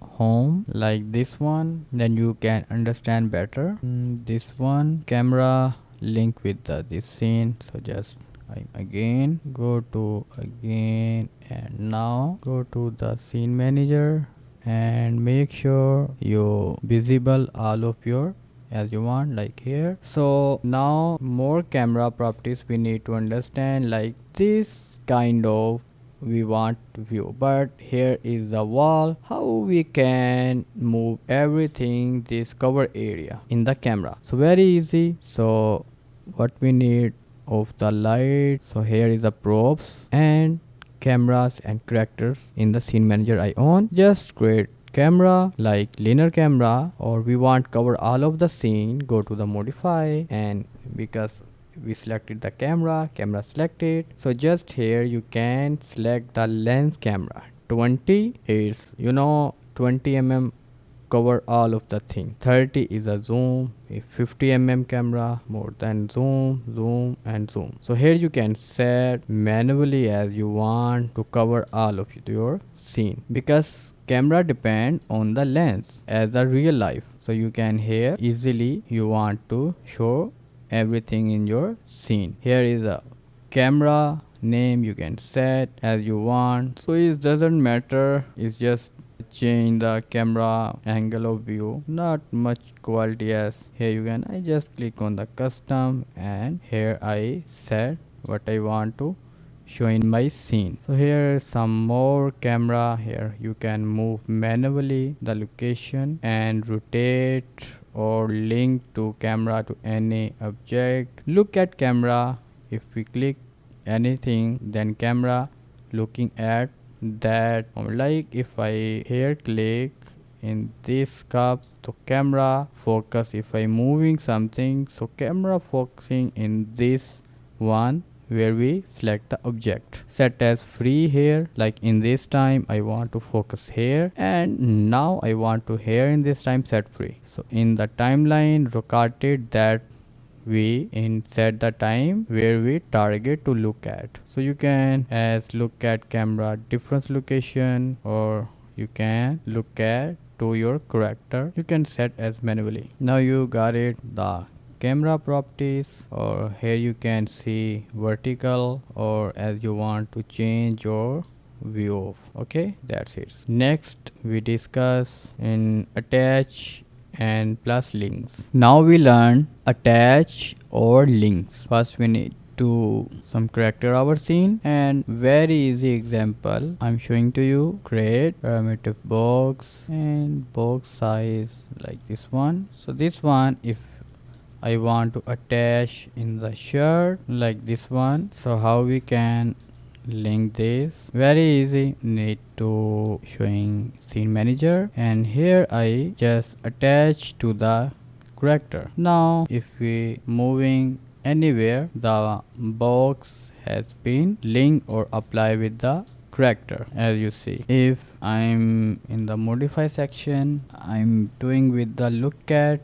Speaker 1: home like this one, then you can understand better. This one camera link with this scene, so just I again go to again, and now go to the scene manager and make sure you visible all of your as you want like here. So now more camera properties we need to understand, like this kind of we want view, but here is the wall, how we can move everything this cover area in the camera. So very easy. So what we need of the light, so here is the props and cameras and characters in the scene manager I own. Just create camera like linear camera, or we want cover all of the scene, go to the modify, and because we selected the camera selected, so just here you can select the lens camera 20 is 20 cover all of the thing. 30 is a zoom, a 50 camera, more than zoom and zoom. So here you can set manually as you want to cover all of your scene, because camera depend on the lens as a real life. So you can here easily you want to show everything in your scene. Here is a camera name, you can set as you want, so it doesn't matter, it's just change the camera angle of view, not much quality as here you can. I just click on the custom, and here I set what I want to show in my scene. So here is some more camera. Here you can move manually the location and rotate or link to camera to any object. Look at camera, if we click anything, then camera looking at that, like if I here click in this cup, so camera focus, if I moving something, so camera focusing in this one where we select the object. Set as free here, like in this time I want to focus here, and now I want to here in this time set free. So in the timeline rotated that we set the time where we target to look at. So you can as look at camera difference location, or you can look at to your character. You can set as manually. Now you got it, the camera properties, or here you can see vertical, or as you want to change your view of. Okay, that's it. Next we discuss in attach and plus links. Now we learn attach or links. First we need to some character our scene, and very easy example I'm showing to you. Create parameter box and box size like this one. So this one, if I want to attach in the shirt like this one, so how we can link this? Very easy. Need to showing scene manager, and here I just attach to the character. Now if we moving anywhere, the box has been linked or apply with the character. As you see, if I'm in the modify section, I'm doing with the look at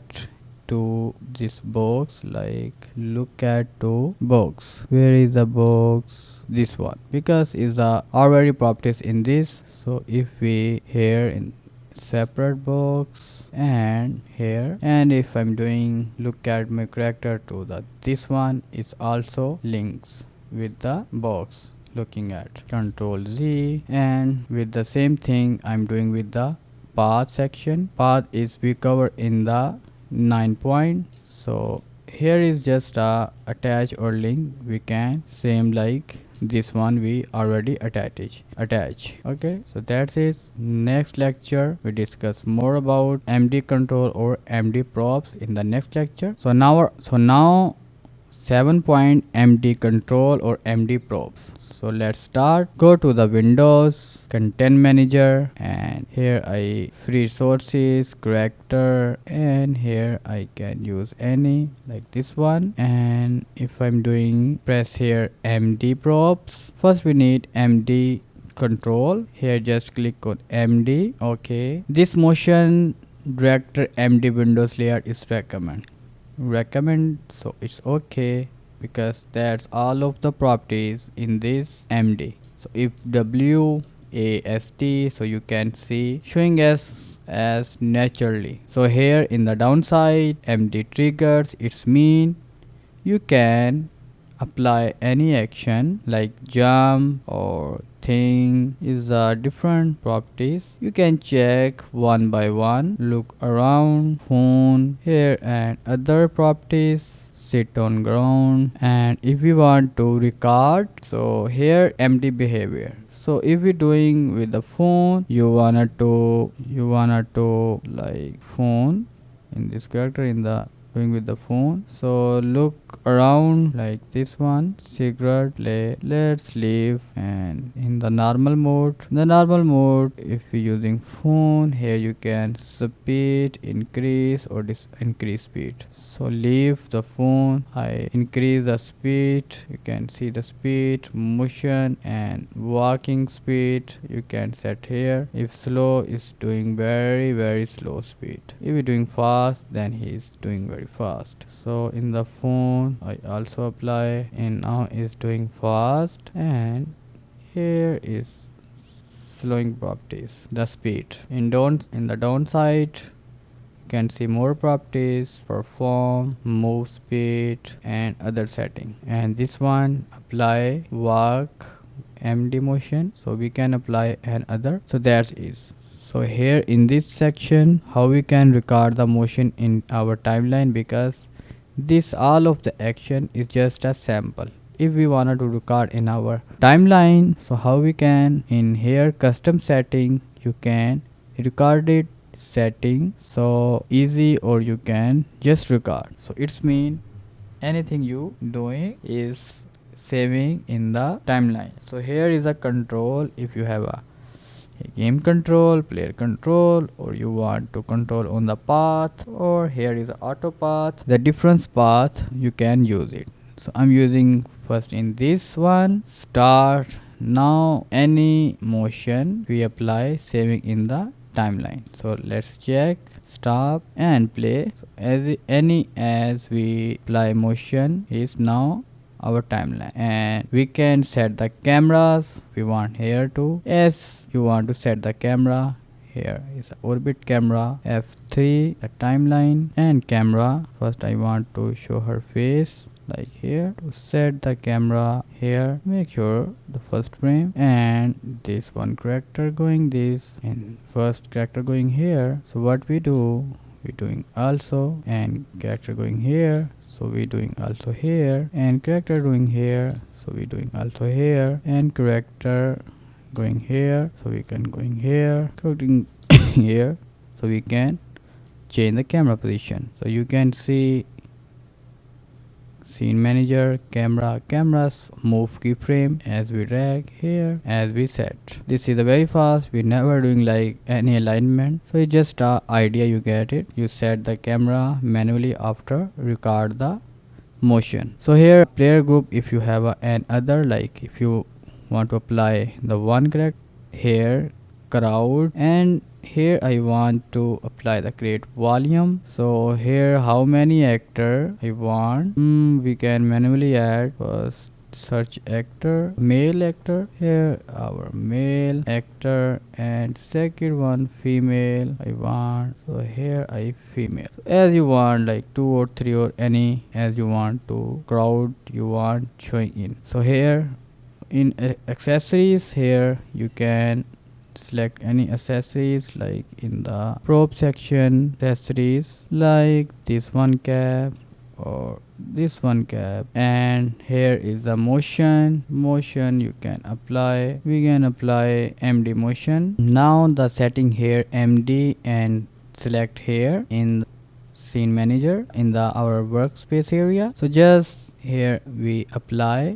Speaker 1: to this box, like look at to box. Where is the box? This one, because is already properties in this. So if we here in separate box and here, and if I'm doing look at my character to the this one, is also links with the box looking at. Control Z, and with the same thing I'm doing with the path section. Path is we cover in the 9 point. So here is just a attach or link. We can same like this one we already attach. Okay, so that's it. Next lecture we discuss more about MD control or MD props in the next lecture. So now 7 point MD control or MD props. So let's start. Go to the Windows content manager, and here I free sources character, and here I can use any like this one. And if I'm doing press here MD props, first we need MD control. Here just click on MD. Okay, this motion director MD Windows layer is recommend, so it's okay, because that's all of the properties in this MD. So if WASD, so you can see showing as naturally. So here in the downside MD triggers, it's mean you can apply any action like jump or thing is different properties. You can check one by one, look around, phone here, and other properties, sit on ground. And if we want to record, so here MD behavior. So if we're doing with the phone, you wanna to like phone in this character in the doing with the phone. So look around like this one, cigarette play, let's leave. And in the normal mode, if you're using phone, here you can speed increase or increase speed. So leave the phone, I increase the speed. You can see the speed, motion, and walking speed you can set here. If slow is doing very slow speed. If you're doing fast, then he's doing very fast. So in the phone I also apply, and now is doing fast, and here is slowing properties, the speed. In the downside you can see more properties, perform, move speed, and other setting. And this one apply walk MD motion, so we can apply another. So that is. So here in this section, how we can record the motion in our timeline, because this all of the action is just a sample. If we wanted to record in our timeline, so how we can, in here custom setting, you can record it setting so easy, or you can just record. So it's mean anything you doing is saving in the timeline. So here is a control. If you have a game control, player control, or you want to control on the path, or here is auto path, the different path you can use it. So I'm using first in this one start. Now any motion we apply saving in the timeline. So let's check, stop and play. So as we apply motion is now our timeline, and we can set the cameras we want here too. As you want to set the camera, here is a orbit camera, F3 the timeline and camera. First I want to show her face like here. To set the camera here, make sure the first frame and this one character going this and first character going here. So what we do, we doing also and character going here, so we doing also here, and character doing here, so we doing also here, and character going here, so we can going here, going here, so we can change the camera position. So you can see scene manager, cameras move keyframe as we drag here, as we set. This is a very fast, we never doing like any alignment, so it's just a idea, you get it. You set the camera manually after record the motion. So here player group, if you have an other, like if you want to apply the one correct here crowd, and here I want to apply the create volume. So here how many actor I want, we can manually add. First search actor, male actor, here our male actor, and second one female I want, so here I female. As you want, like 2 or 3 or any as you want to crowd you want showing in. So here in accessories, here you can select any accessories, like in the prop section accessories like this one cap or this one cap, and here is a motion you can apply. We can apply MD motion. Now the setting here MD, and select here in scene manager in the our workspace area. So just here we apply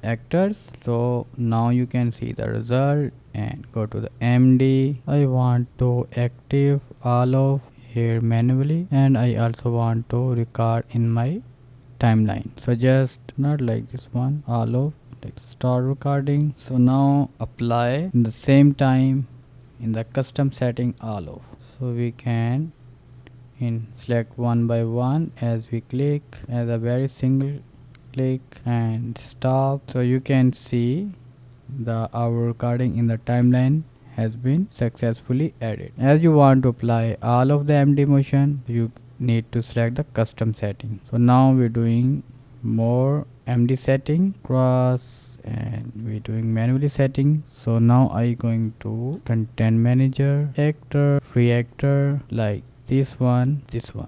Speaker 1: actors. So now you can see the result and go to the MD. I want to active all of here manually, and I also want to record in my timeline. So just not like this one, all of like start recording. So now apply in the same time in the custom setting all of. So we can in select one by one as we click as a very single click and stop. So you can see the our recording in the timeline has been successfully added. As you want to apply all of the MD motion, you need to select the custom setting. So now we're doing more MD setting cross, and we're doing manually setting. So now I going to content manager, actor, free actor, like this one,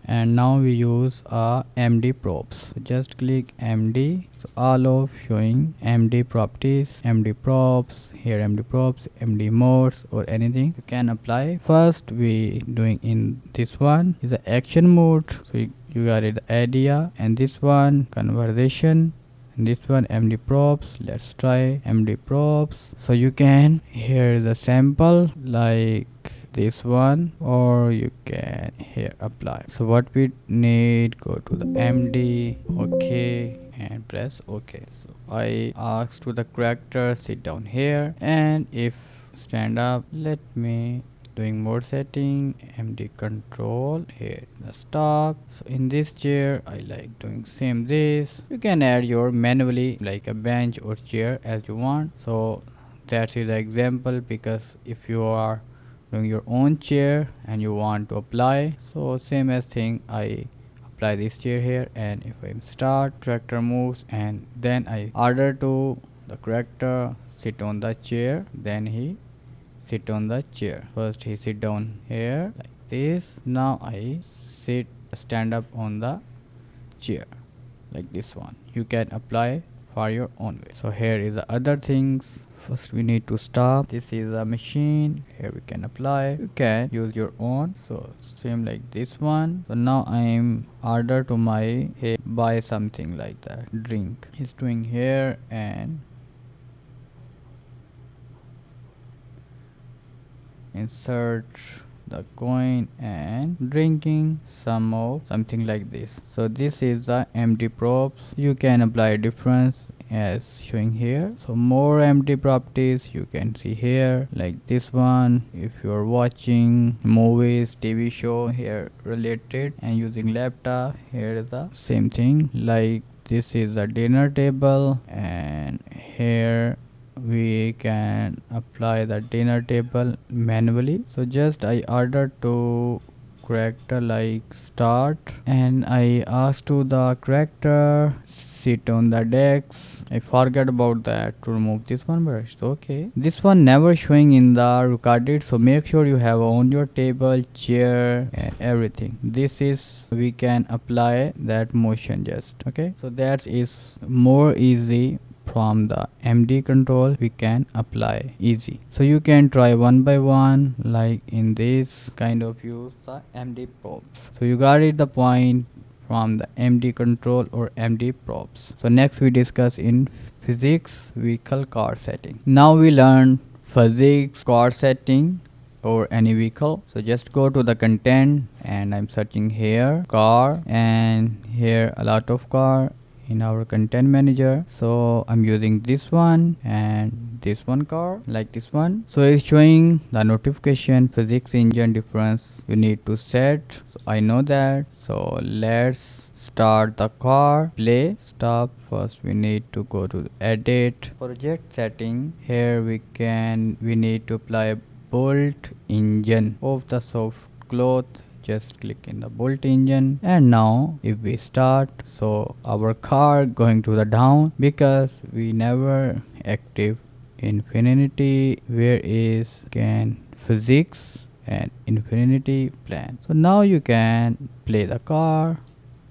Speaker 1: and now we use MD props. So just click MD. So all of showing MD properties, MD props, here MD props, MD modes or anything you can apply. First we doing in this one is the action mode. So you got it, the idea, and this one conversation, and this one MD props. Let's try MD props. So you can, here is a sample like this one, or you can here apply. So what we need, go to the MD, okay, and press OK. So I ask to the character sit down here, and if stand up, let me doing more setting, MD control, here the stop. So in this chair I like doing same this. You can add your manually like a bench or chair as you want. So that is the example, because if you are doing your own chair and you want to apply, so same as thing, I apply this chair here, and if I start, character moves, and then I order to the character sit on the chair, then he sit on the chair. First he sit down here like this. Now I stand up on the chair like this one. You can apply for your own way. So here is the other things. First we need to stop. This is a machine, here we can apply. You can use your own. So same like this one. So now I am order to my hey, buy something like that, drink. He's doing here, and insert the coin and drinking something like this. So this is the empty props. You can apply difference as showing here. So more empty properties you can see here, like this one. If you're watching movies, TV show here related and using laptop, here is the same thing. Like this is a dinner table, and here we can apply the dinner table manually. So just I ordered to character like start, and I asked to the character sit on the decks. I forget about that to remove this one, but it's okay. This one never showing in the recorded, so make sure you have on your table, chair and everything. This is we can apply that motion just okay. So that is more easy. From the MD control we can apply easy. So you can try one by one, like in this kind of use the MD props. So you got it the point from the MD control or MD props. So next we discuss in physics vehicle car setting. Now we learn physics car setting or any vehicle. So just go to the content, and I'm searching here car, and here a lot of car in our content manager. So I'm using this one and this one car, like this one. So it's showing the notification physics engine difference you need to set. So I know that. So let's start the car, play, stop. First we need to go to edit project setting. Here we need to apply bolt engine of the soft cloth. Just click in the bolt engine, and now if we start, so our car going to the down because we never active infinity. Where is can physics and infinity plan. So now you can play the car.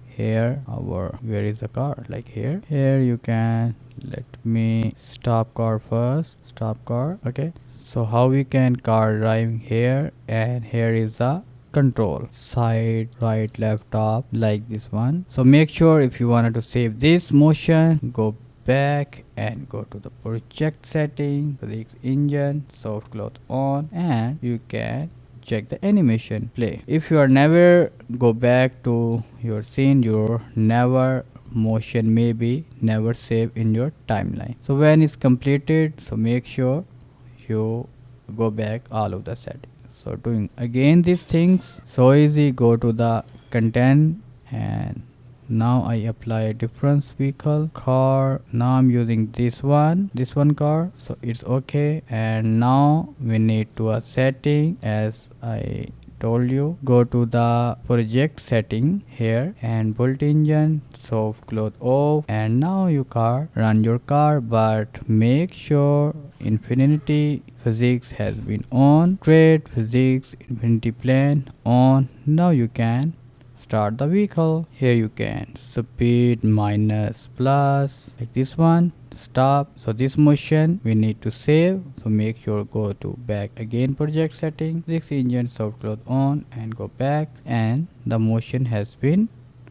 Speaker 1: Here our where is the car, like here you can let me stop car first, stop car. Okay, so how we can car driving here, and here is a control side, right, left, top, like this one. So make sure if you wanted to save this motion, go back and go to the project setting, physics engine, soft cloth on, and you can check the animation play. If you are never go back to your scene, your never motion maybe never save in your timeline. So when it's completed, so make sure you go back all of the settings. So doing again these things so easy. Go to the content, and now I apply a difference vehicle car. Now I'm using this one car, so it's okay. And now we need to a setting, as I told you, go to the project setting here and bolt engine, soft cloth off, and now you car run your car, but make sure infinity physics has been on, trade physics infinity plan on. Now you can start the vehicle. Here you can speed minus plus, like this one, stop. So this motion we need to save, so make sure go to back again project setting, physics engine, soft cloth on, and go back, and the motion has been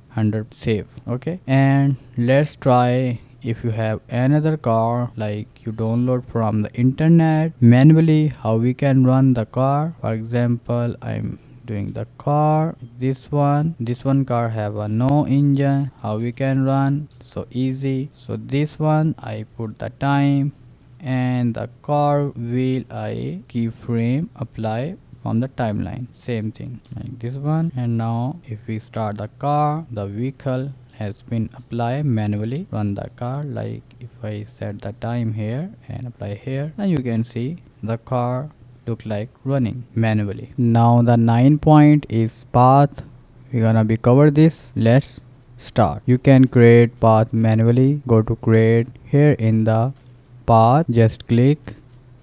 Speaker 1: 100 save. Okay, and let's try if you have another car, like you download from the internet manually, how we can run the car. For example, I'm doing the car, this one car have a no engine, how we can run, so easy. So this one I put the time, and the car wheel I keyframe apply from the timeline, same thing like this one. And now if we start the car, the vehicle has been applied manually, run the car. Like if I set the time here and apply here, and you can see the car look like running manually. Now the 9 point is path. We're gonna be cover this. Let's start. You can create path manually. Go to create. Here in the path, just click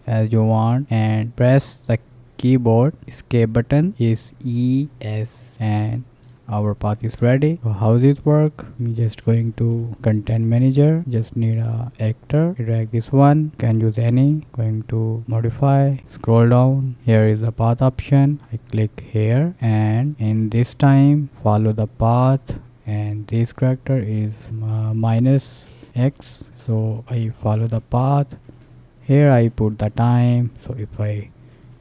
Speaker 1: as you want and press the keyboard escape button is ES, and our path is ready. So how does it work? I'm just going to content manager, just need a actor, drag this one, can use any, going to modify, scroll down, here is the path option, I click here, and in this time follow the path, and this character is minus X, so I follow the path. Here I put the time, so if I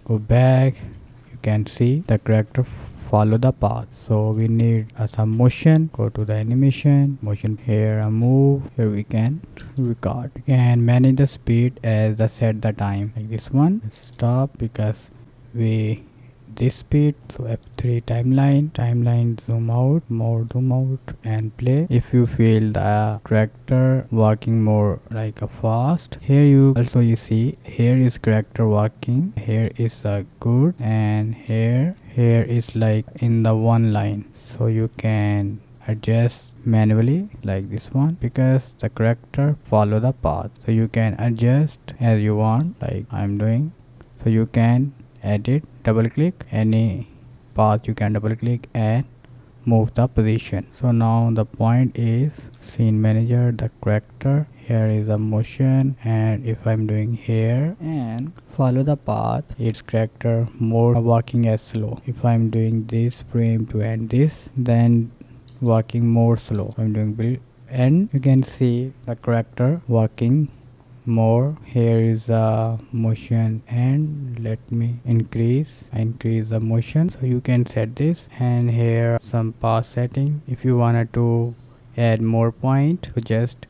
Speaker 1: go back, you can see the character follow the path. So we need some motion. Go to the animation, motion here, a move. Here we can record. We can manage the speed as the set the time. Like this one, stop because we this speed. So F3 timeline, zoom out, more zoom out and play. If you feel the character walking more like a fast, here you see here is character walking, here is a good, and here is like in the one line. So you can adjust manually like this one because the character follow the path. So you can adjust as you want like I'm doing. So you can edit, double click any path, you can double click and move the position. So now the point is scene manager, the character, here is the motion, and if I'm doing here and follow the path, its character more walking as slow. If I'm doing this frame to end this, then walking more slow. I'm doing build and you can see the character walking more. Here is a motion and let me increase the motion. So you can set this, and here some path setting. If you wanted to add more point, so just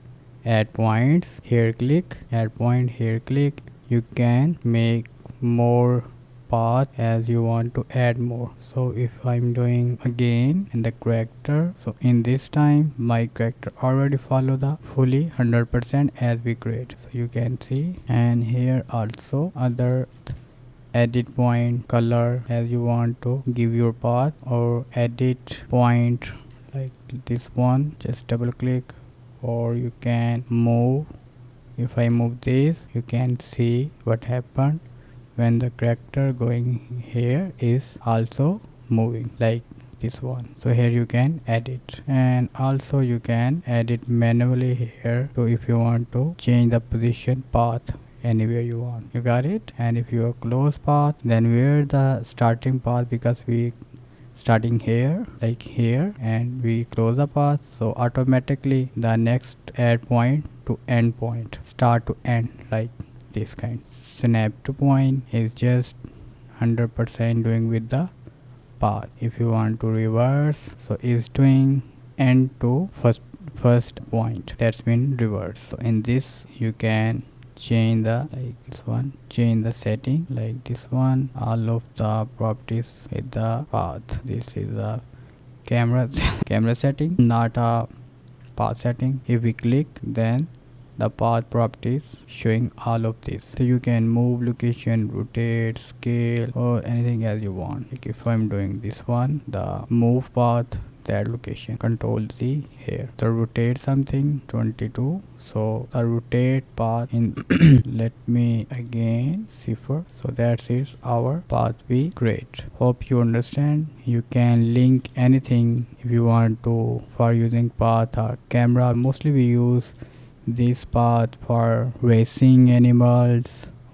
Speaker 1: add points, here click, add point, here click. You can make more path as you want to add more. So if I'm doing again in the character, so in this time my character already follow the fully 100% as we create. So you can see, and here also other edit point color as you want to give your path, or edit point like this one, just double click, or you can move. If I move this, you can see what happened when the character going here is also moving like this one. So here you can edit, and also you can edit manually here. So if you want to change the position path anywhere you want, you got it. And if you are close path, then where the starting path, because we starting here like here and we close the path, so automatically the next add point to end point, start to end like this kind. Snap to point is just 100% doing with the path. If you want to reverse, so is doing end to first point, that's mean reverse. So in this you can change the like this one, change the setting like this one, all of the properties with the path. This is the camera camera setting, not a path setting. If we click, then the path properties showing all of this. So you can move location, rotate, scale, or anything as you want. Like if I'm doing this one, the move path, that location, control Z here. So rotate something 22, so the rotate path in let me again cipher. So that is our path we create. Hope you understand. You can link anything if you want to for using path or camera. Mostly we use this path for racing animals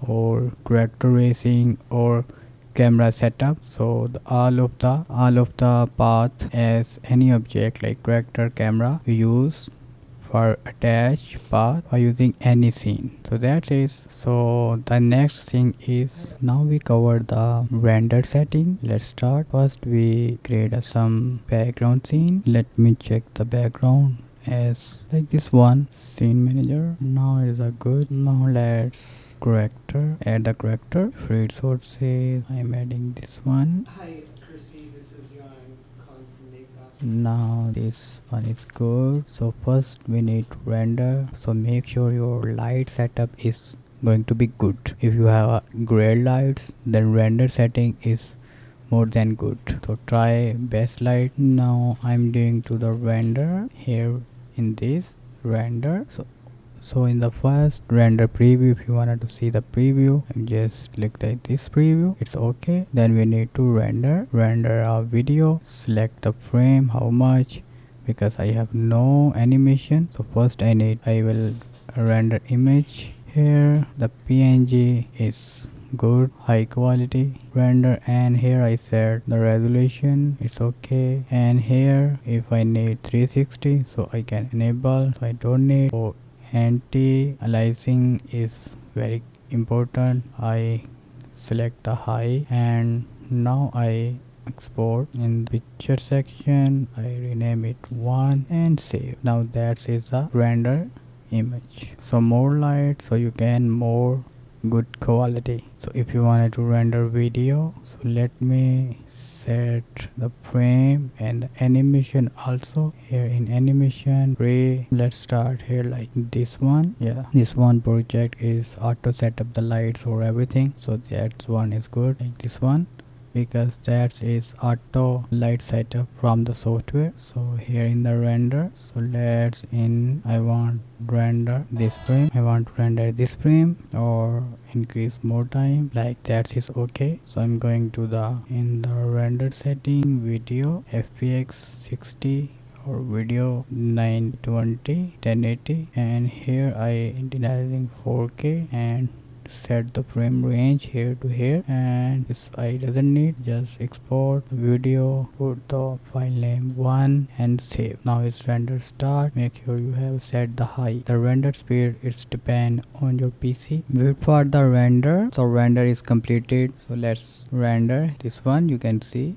Speaker 1: or character racing or camera setup. So all of the path as any object like character, camera we use for attach path or using any scene. So that is, so the next thing is, now we cover the render setting. Let's start. First we create some background scene. Let me check the background as like this one, scene manager. Now is a good. Now let's character, add the character. Freight sources, I'm adding this one.
Speaker 2: Hi, Christy. This is John calling from Nate.
Speaker 1: Now this one is good. So first we need to render. So make sure your light setup is going to be good. If you have gray lights, then render setting is more than good. So try best light. Now I'm doing to the render here in this render. So in the first render preview, if you wanted to see the preview, just click like this preview, it's okay. Then we need to render our video. Select the frame, how much, because I have no animation. So first I will render image. Here the PNG is good, high quality render, and here I set the resolution, it's okay. And here if I need 360, so I can enable, so I don't need. So anti-aliasing is very important, I select the high, and now I export in the picture section. I rename it 1 and save. Now that is a render image. So more light so you can more good quality. So if you wanted to render video, so let me set the frame and the animation also. Here in animation ray, let's start here like this one. Yeah, this one project is auto set up the lights or everything, so that one is good like this one, because that is auto light setup from the software. So here in the render, so let's in I want render this frame, I want to render this frame or increase more time, like that is okay. So I'm going to the in the render setting, video fpx 60 or video 920 1080, and here I initializing 4K and set the frame range here to here, and this I doesn't need, just export video, put the file name 1 and save. Now it's render start. Make sure you have set the height. The render speed is depend on your PC. Wait for the render. So render is completed, so let's render this one. You can see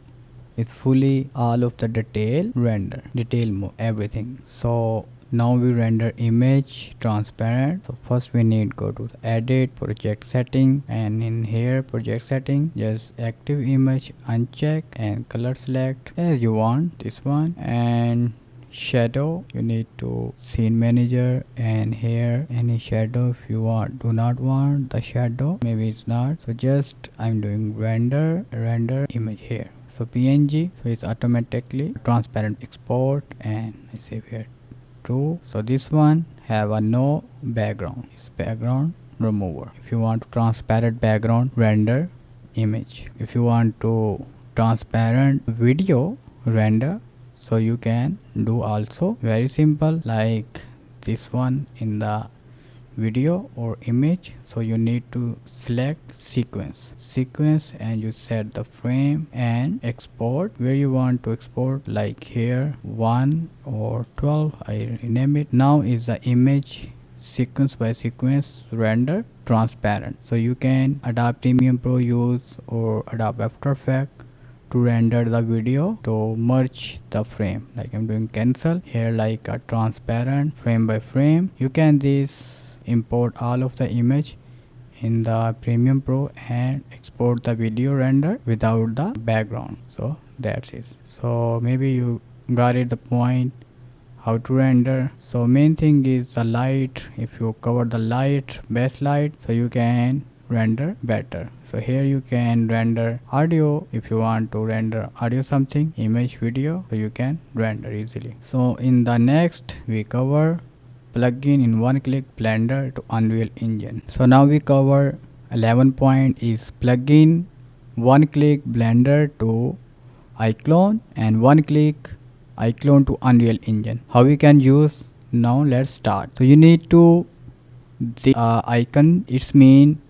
Speaker 1: it's fully all of the detail render, detail mode, everything. So now we render image transparent. So first we need go to the edit project setting, and in here project setting just active image uncheck and color select as you want this one, and shadow you need to scene manager, and here any shadow if you want, do not want the shadow, maybe it's not, so just I'm doing render image here. So png, so it's automatically transparent export, and I save here true. So this one have a no background, it's background remover. If you want to transparent background render image, if you want to transparent video render, so you can do also very simple like this one in the video or image. So you need to select sequence and you set the frame and export where you want to export, like here 1 or 12 I rename it. Now is the image sequence by sequence render transparent. So you can Adobe Premiere Pro use or Adobe After Effects to render the video to merge the frame, like I'm doing cancel here like a transparent frame by frame. You can this import all of the image in the Premiere Pro and export the video render without the background. So that's it. So maybe you got it the point how to render. So main thing is the light. If you cover the light, best light, so you can render better. So here you can render audio. If you want to render audio something, image, video, so you can render easily. So in the next we cover plugin in one click Blender to Unreal Engine. So now we cover 11 point is plugin one click Blender to iClone and one click iClone to Unreal Engine. How we can use? Now let's start. So you need to the icon, it's mean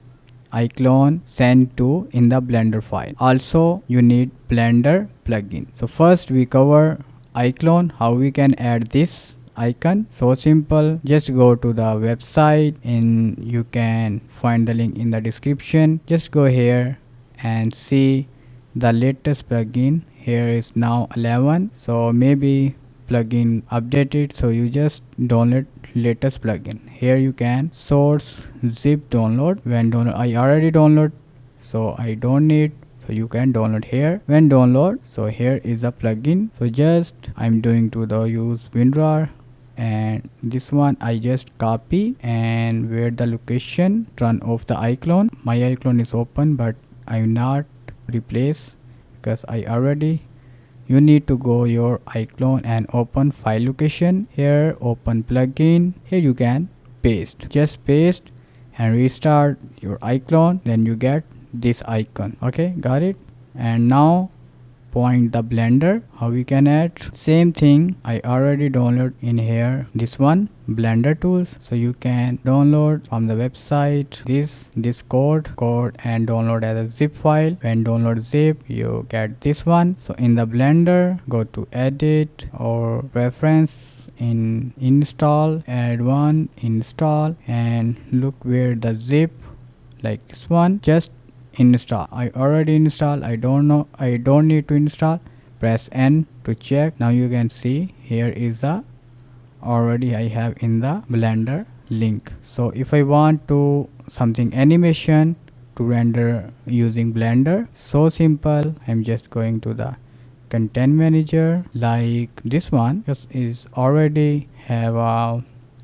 Speaker 1: iClone send to in the Blender file. Also you need Blender plugin. So first we cover iClone, how we can add this icon. So simple, just go to the website and you can find the link in the description. Just go here and see the latest plugin. Here is now 11, so maybe plugin updated, so you just download latest plugin. Here you can source zip download. When download, I already download, so I don't need, so you can download here. When download, so here is a plugin. So just I'm doing to the use WinRAR, and this one I just copy and where the location, turn off the iClone. My iClone is open but I'm not replace because I already, you need to go your iClone and open file location. Here open plugin, here you can paste, just paste and restart your iClone, then you get this icon. Okay, got it. And now point the Blender, how we can add same thing. I already download in here this one Blender tools, so you can download from the website this code and download as a zip file. When download zip you get this one. So in the Blender go to edit or reference, in install, add one, install, and look where the zip like this one, just install. I already installed. I don't know, I don't need to install. Press N to check. Now you can see here is a already I have in the Blender link. So if I want to something animation to render using Blender, so simple. I'm just going to the content manager like this one, because is already have a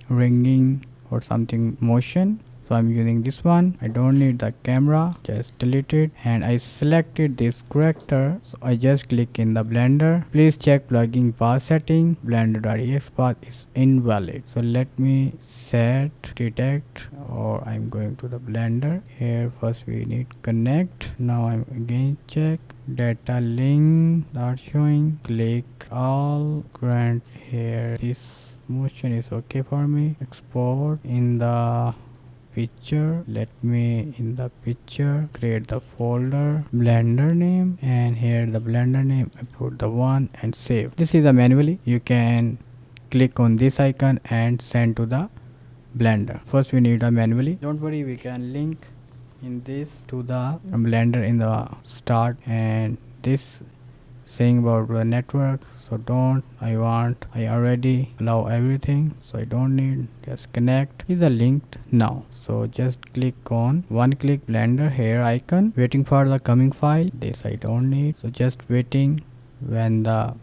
Speaker 1: ringing or something motion. So I'm using this one. I don't need the camera, just delete it, and I selected this character. So I just click in the Blender. Please check plugin path setting. Blender.ex path is invalid. So let me set detect, or I'm going to the Blender. Here first we need connect. Now I'm again check data link not showing. Click all, grant here this motion is okay for me. Export in the picture. Let me in the picture create the folder Blender name, and here the Blender name I put the one and save. This is a manually. You can click on this icon and send to the Blender. First we need a manually. Don't worry, we can link in this to the Blender in the start, and this saying about the network, so don't, I already allow everything, so I don't need, just connect is a linked now. So just click on one click Blender here icon, waiting for the coming file. This I don't need, so just waiting when the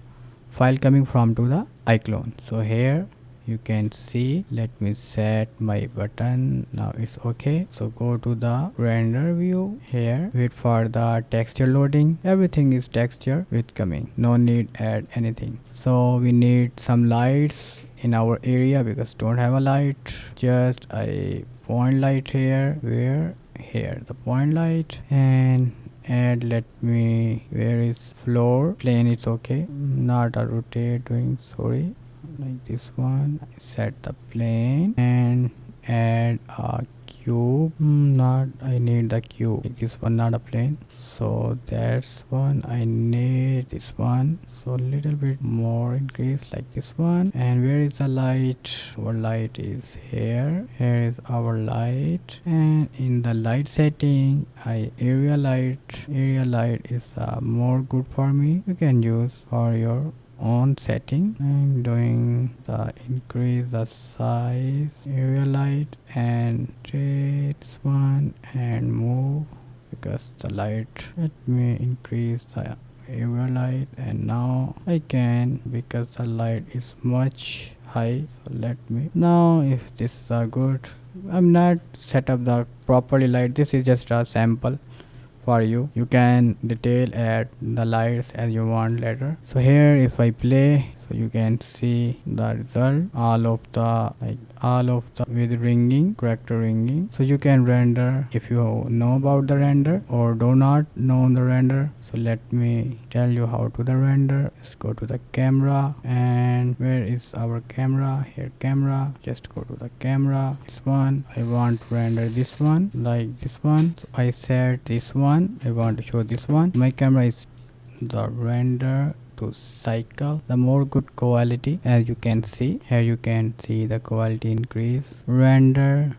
Speaker 1: file coming from to the iClone. So here you can see, let me set my button. Now it's okay. So go to the render view here, wait for the texture loading. Everything is texture with coming, no need add anything. So we need some lights in our area because don't have a light, just a point light here, where here the point light, and add, let me, where is floor plane, it's okay, not a rotate doing, sorry, like this one. I set the plane and add a cube. Not, I need the cube like this one, not a plane. So that's one, I need this one, so little bit more increase like this one. And where is the light? Our light is here, here is our light. And in the light setting, I area light is more good for me. You can use for your on setting. I'm doing the increase the size area light and this one and move, because the light, let me increase the area light, and now I can, because the light is much high. So let me, now if this is good, I'm not set up the properly light, this is just a sample for you. You can detail add the lights as you want later. So here if I play, so you can see the result, all of the with ringing, character ringing. So you can render if you know about the render or do not know the render. So let me tell you how to the render. Let's go to the camera, and where is our camera? Here camera, just go to the camera, this one. I want to render this one like this one, so I set this one, I want to show this one. My camera is the render to cycle, the more good quality. As you can see here, you can see the quality increase. Render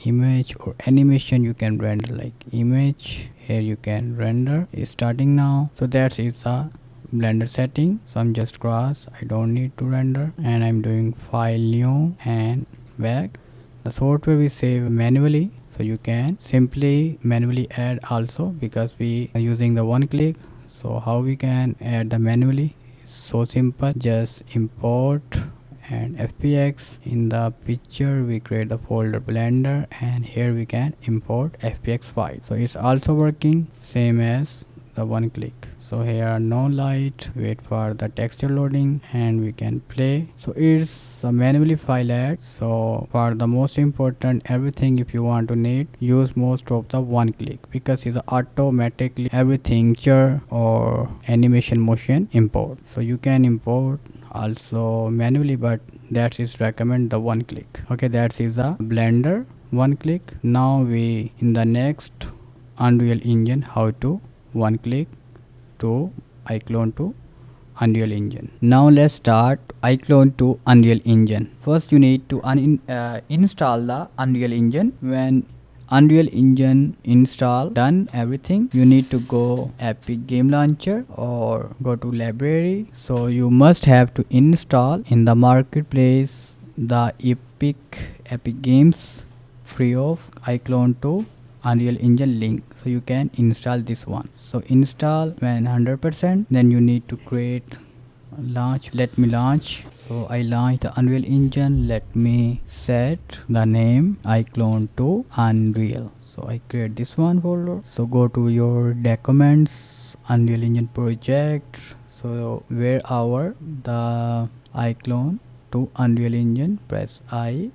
Speaker 1: image or animation, you can render like image. Here you can render is starting now. So that's it's a Blender setting. So I'm just cross, I don't need to render, and I'm doing file new and back. The software we save manually, so you can simply manually add also, because we are using the one click. So how we can add the manually is so simple, just import and fpx. In the picture we create the folder Blender, and here we can import fpx file. So it's also working same as the one click. So here are no light, wait for the texture loading, and we can play. So it's a manually file add. So for the most important everything, if you want to need, use most of the one click, because it's automatically everything picture or animation motion import. So you can import also manually, but that is recommend the one click. Okay, that is a Blender one click. Now we in the next Unreal Engine, how to one click to iClone to Unreal Engine. Now let's start iClone to Unreal Engine. First you need to install the Unreal Engine. When Unreal Engine install done everything, you need to go Epic Game Launcher or go to library. So you must have to install in the marketplace the Epic Games free of iClone 2 Unreal Engine link, so you can install this one. So install when 100%, then you need to create launch. Let me launch. So I launch the Unreal Engine. Let me set the name iClone to Unreal. So I create this one folder. So go to your documents, Unreal Engine project. So where our the iClone to Unreal Engine, press I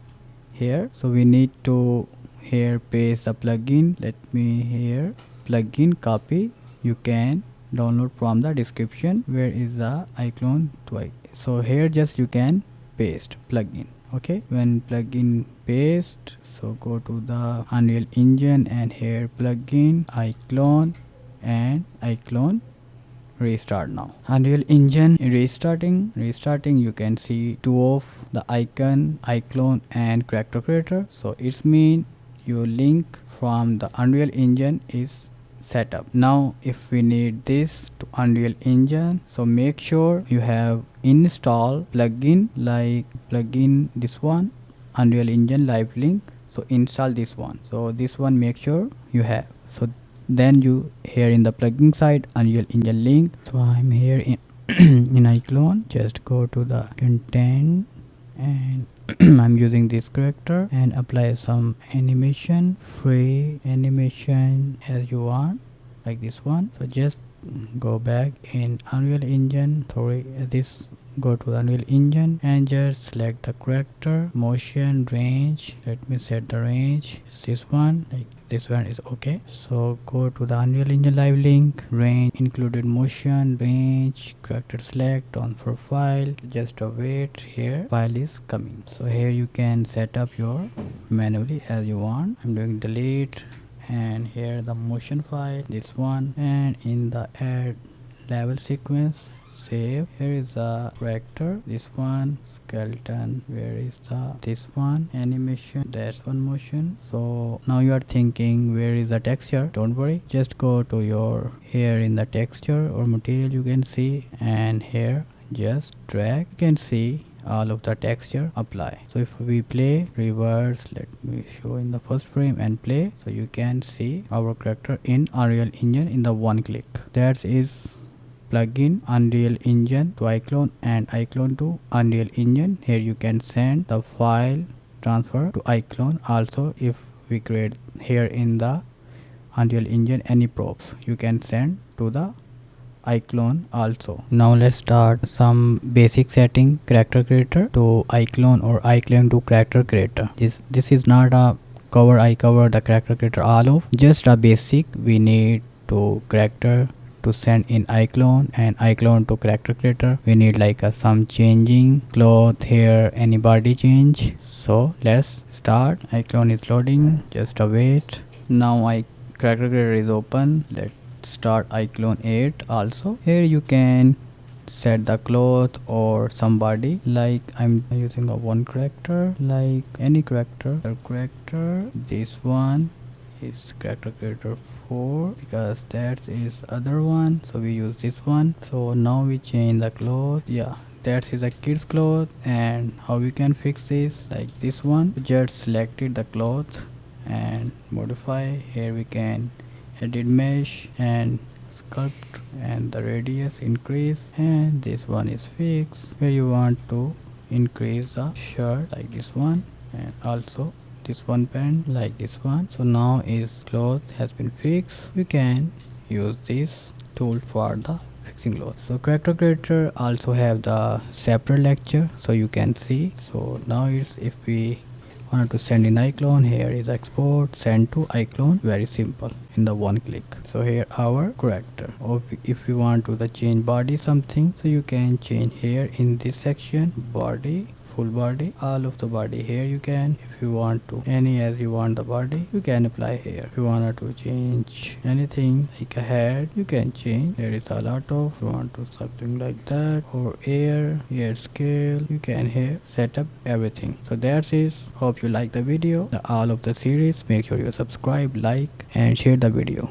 Speaker 1: here. So we need to here paste a plugin. Let me here plugin copy. You can download from the description. Where is the iClone to so here just you can paste plugin. Okay, when plugin paste, so go to the Unreal Engine and here plugin iClone and iClone restart. Now Unreal Engine restarting, you can see two of the icon, iClone and character creator. So it's mean your link from the Unreal Engine is set up. Now if we need this to Unreal Engine, so make sure you have install plugin like plugin this one, Unreal Engine live link. So install this one. So this one make sure you have. So then you here in the plugin side Unreal Engine link. So I'm here in in iClone. Just go to the content and I'm using this character and apply some animation, free animation as you want, like this one. So just go back in Unreal Engine, sorry, this, go to the Unreal Engine and just select the character, motion, range. Let me set the range, this one, like this one is okay. So go to the Unreal Engine live link, range included, motion, range, character select on profile. Just wait, here file is coming. So here you can set up your manually as you want. I'm doing delete, and here the motion file, this one, and in the add level sequence, save. Here is the character, this one, skeleton, where is the this one, animation, that's one, motion. So now you are thinking where is the texture. Don't worry, just go to your here in the texture or material, you can see, and here just drag, you can see all of the texture apply. So if we play reverse, let me show in the first frame and play, so you can see our character in Unreal Engine in the one click. That is plugin Unreal Engine to iClone and iClone to Unreal Engine. Here you can send the file transfer to iClone. Also if we create here in the Unreal Engine any props, you can send to the iClone also. Now let's start some basic setting character creator to iClone or iClone to character creator. This is not a cover, I cover the character creator all of, just a basic. We need to character to send in iClone and iClone to character creator. We need like some changing cloth, hair, any body change. So let's start. iClone is loading, just wait. Now character creator is open. Let's start iClone 8 also. Here you can set the cloth or somebody, like I'm using a one character, like any character. The character, this one is character creator 4 because that is other one, so we use this one. So now we change the cloth. Yeah, that is a kid's cloth. And how we can fix this, like this one, just selected the cloth and modify. Here we can edit mesh and sculpt and the radius increase, and this one is fixed. Where you want to increase the shirt, like this one, and also this one pant, like this one. So now is cloth has been fixed. You can use this tool for the fixing cloth. So character creator also have the separate lecture, so you can see. So now it's, if we wanted to send in iClone, here is export, send to iClone, very simple in the one click. So here our character, or if you want to the change body something, so you can change here in this section, body full body, all of the body here. You can, if you want to any as you want the body, you can apply here. If you want to change anything like a head, you can change. There is a lot of, if you want to something like that, or air scale, you can here set up everything. So that's it. Hope you like the video, all of the series. Make sure you subscribe, like and share the video.